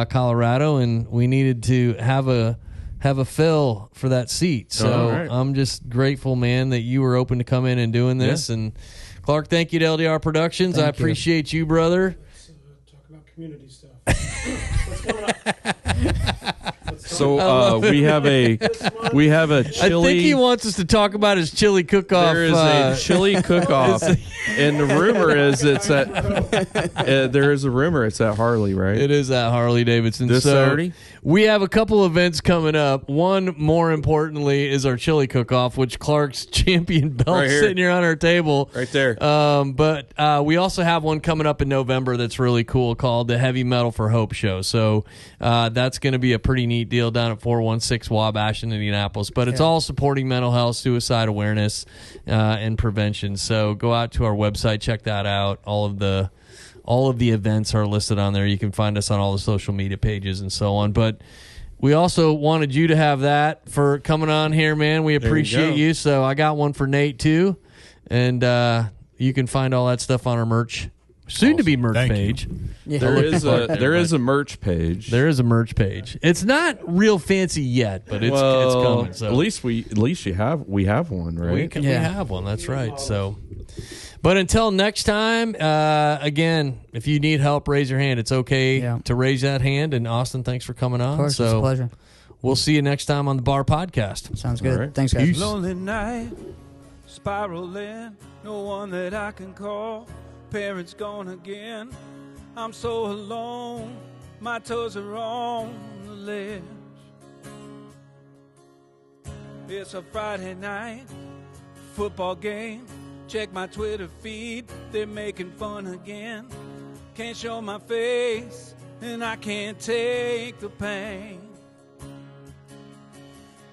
Colorado, and we needed to have a fill for that seat. So I'm just grateful, man, that you were open to come in and doing this. And Clark, thank you to LDR Productions. I appreciate you, brother. Let's talk about community stuff. What's coming up? So we have a chili. I think he wants us to talk about his chili cook-off. There is a chili cook-off, and the rumor is it's at. There is a rumor it's at Harley, right? It is at Harley Davidson. This Saturday. We have a couple events coming up. One, more importantly, is our chili cook-off, which Clark's champion belt sitting here on our table, right there. But we also have one coming up in November that's really cool called the Heavy Metal for Hope Show. So that's going to be a pretty neat deal down at 416 Wabash in Indianapolis. But it's all supporting mental health, suicide awareness, and prevention. So go out to our website, check that out. All of the events are listed on there. You can find us on all the social media pages and so on. But we also wanted you to have that for coming on here, man. We appreciate you. So I got one for Nate too. And you can find all that stuff on our merch. Soon to be merch page. Yeah. There is a merch page. There is a merch page. It's not real fancy yet, but it's coming. So at least we have one, right? We have one. That's right. So, but until next time, again, if you need help, raise your hand. It's okay to raise that hand. And Austin, thanks for coming on. Of course, it's a pleasure. We'll see you next time on the Bar Podcast. Sounds good. Right. Thanks, guys. Peace. Lonely night, spiraling, no one that I can call. Parents gone again, I'm so alone, my toes are on the ledge. It's a Friday night, football game, check my Twitter feed, they're making fun again. Can't show my face, and I can't take the pain.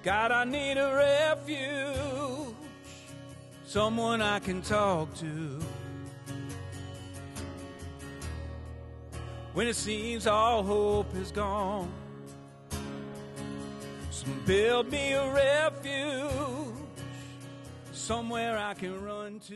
God, I need a refuge, someone I can talk to. When it seems all hope is gone, so build me a refuge, somewhere I can run to.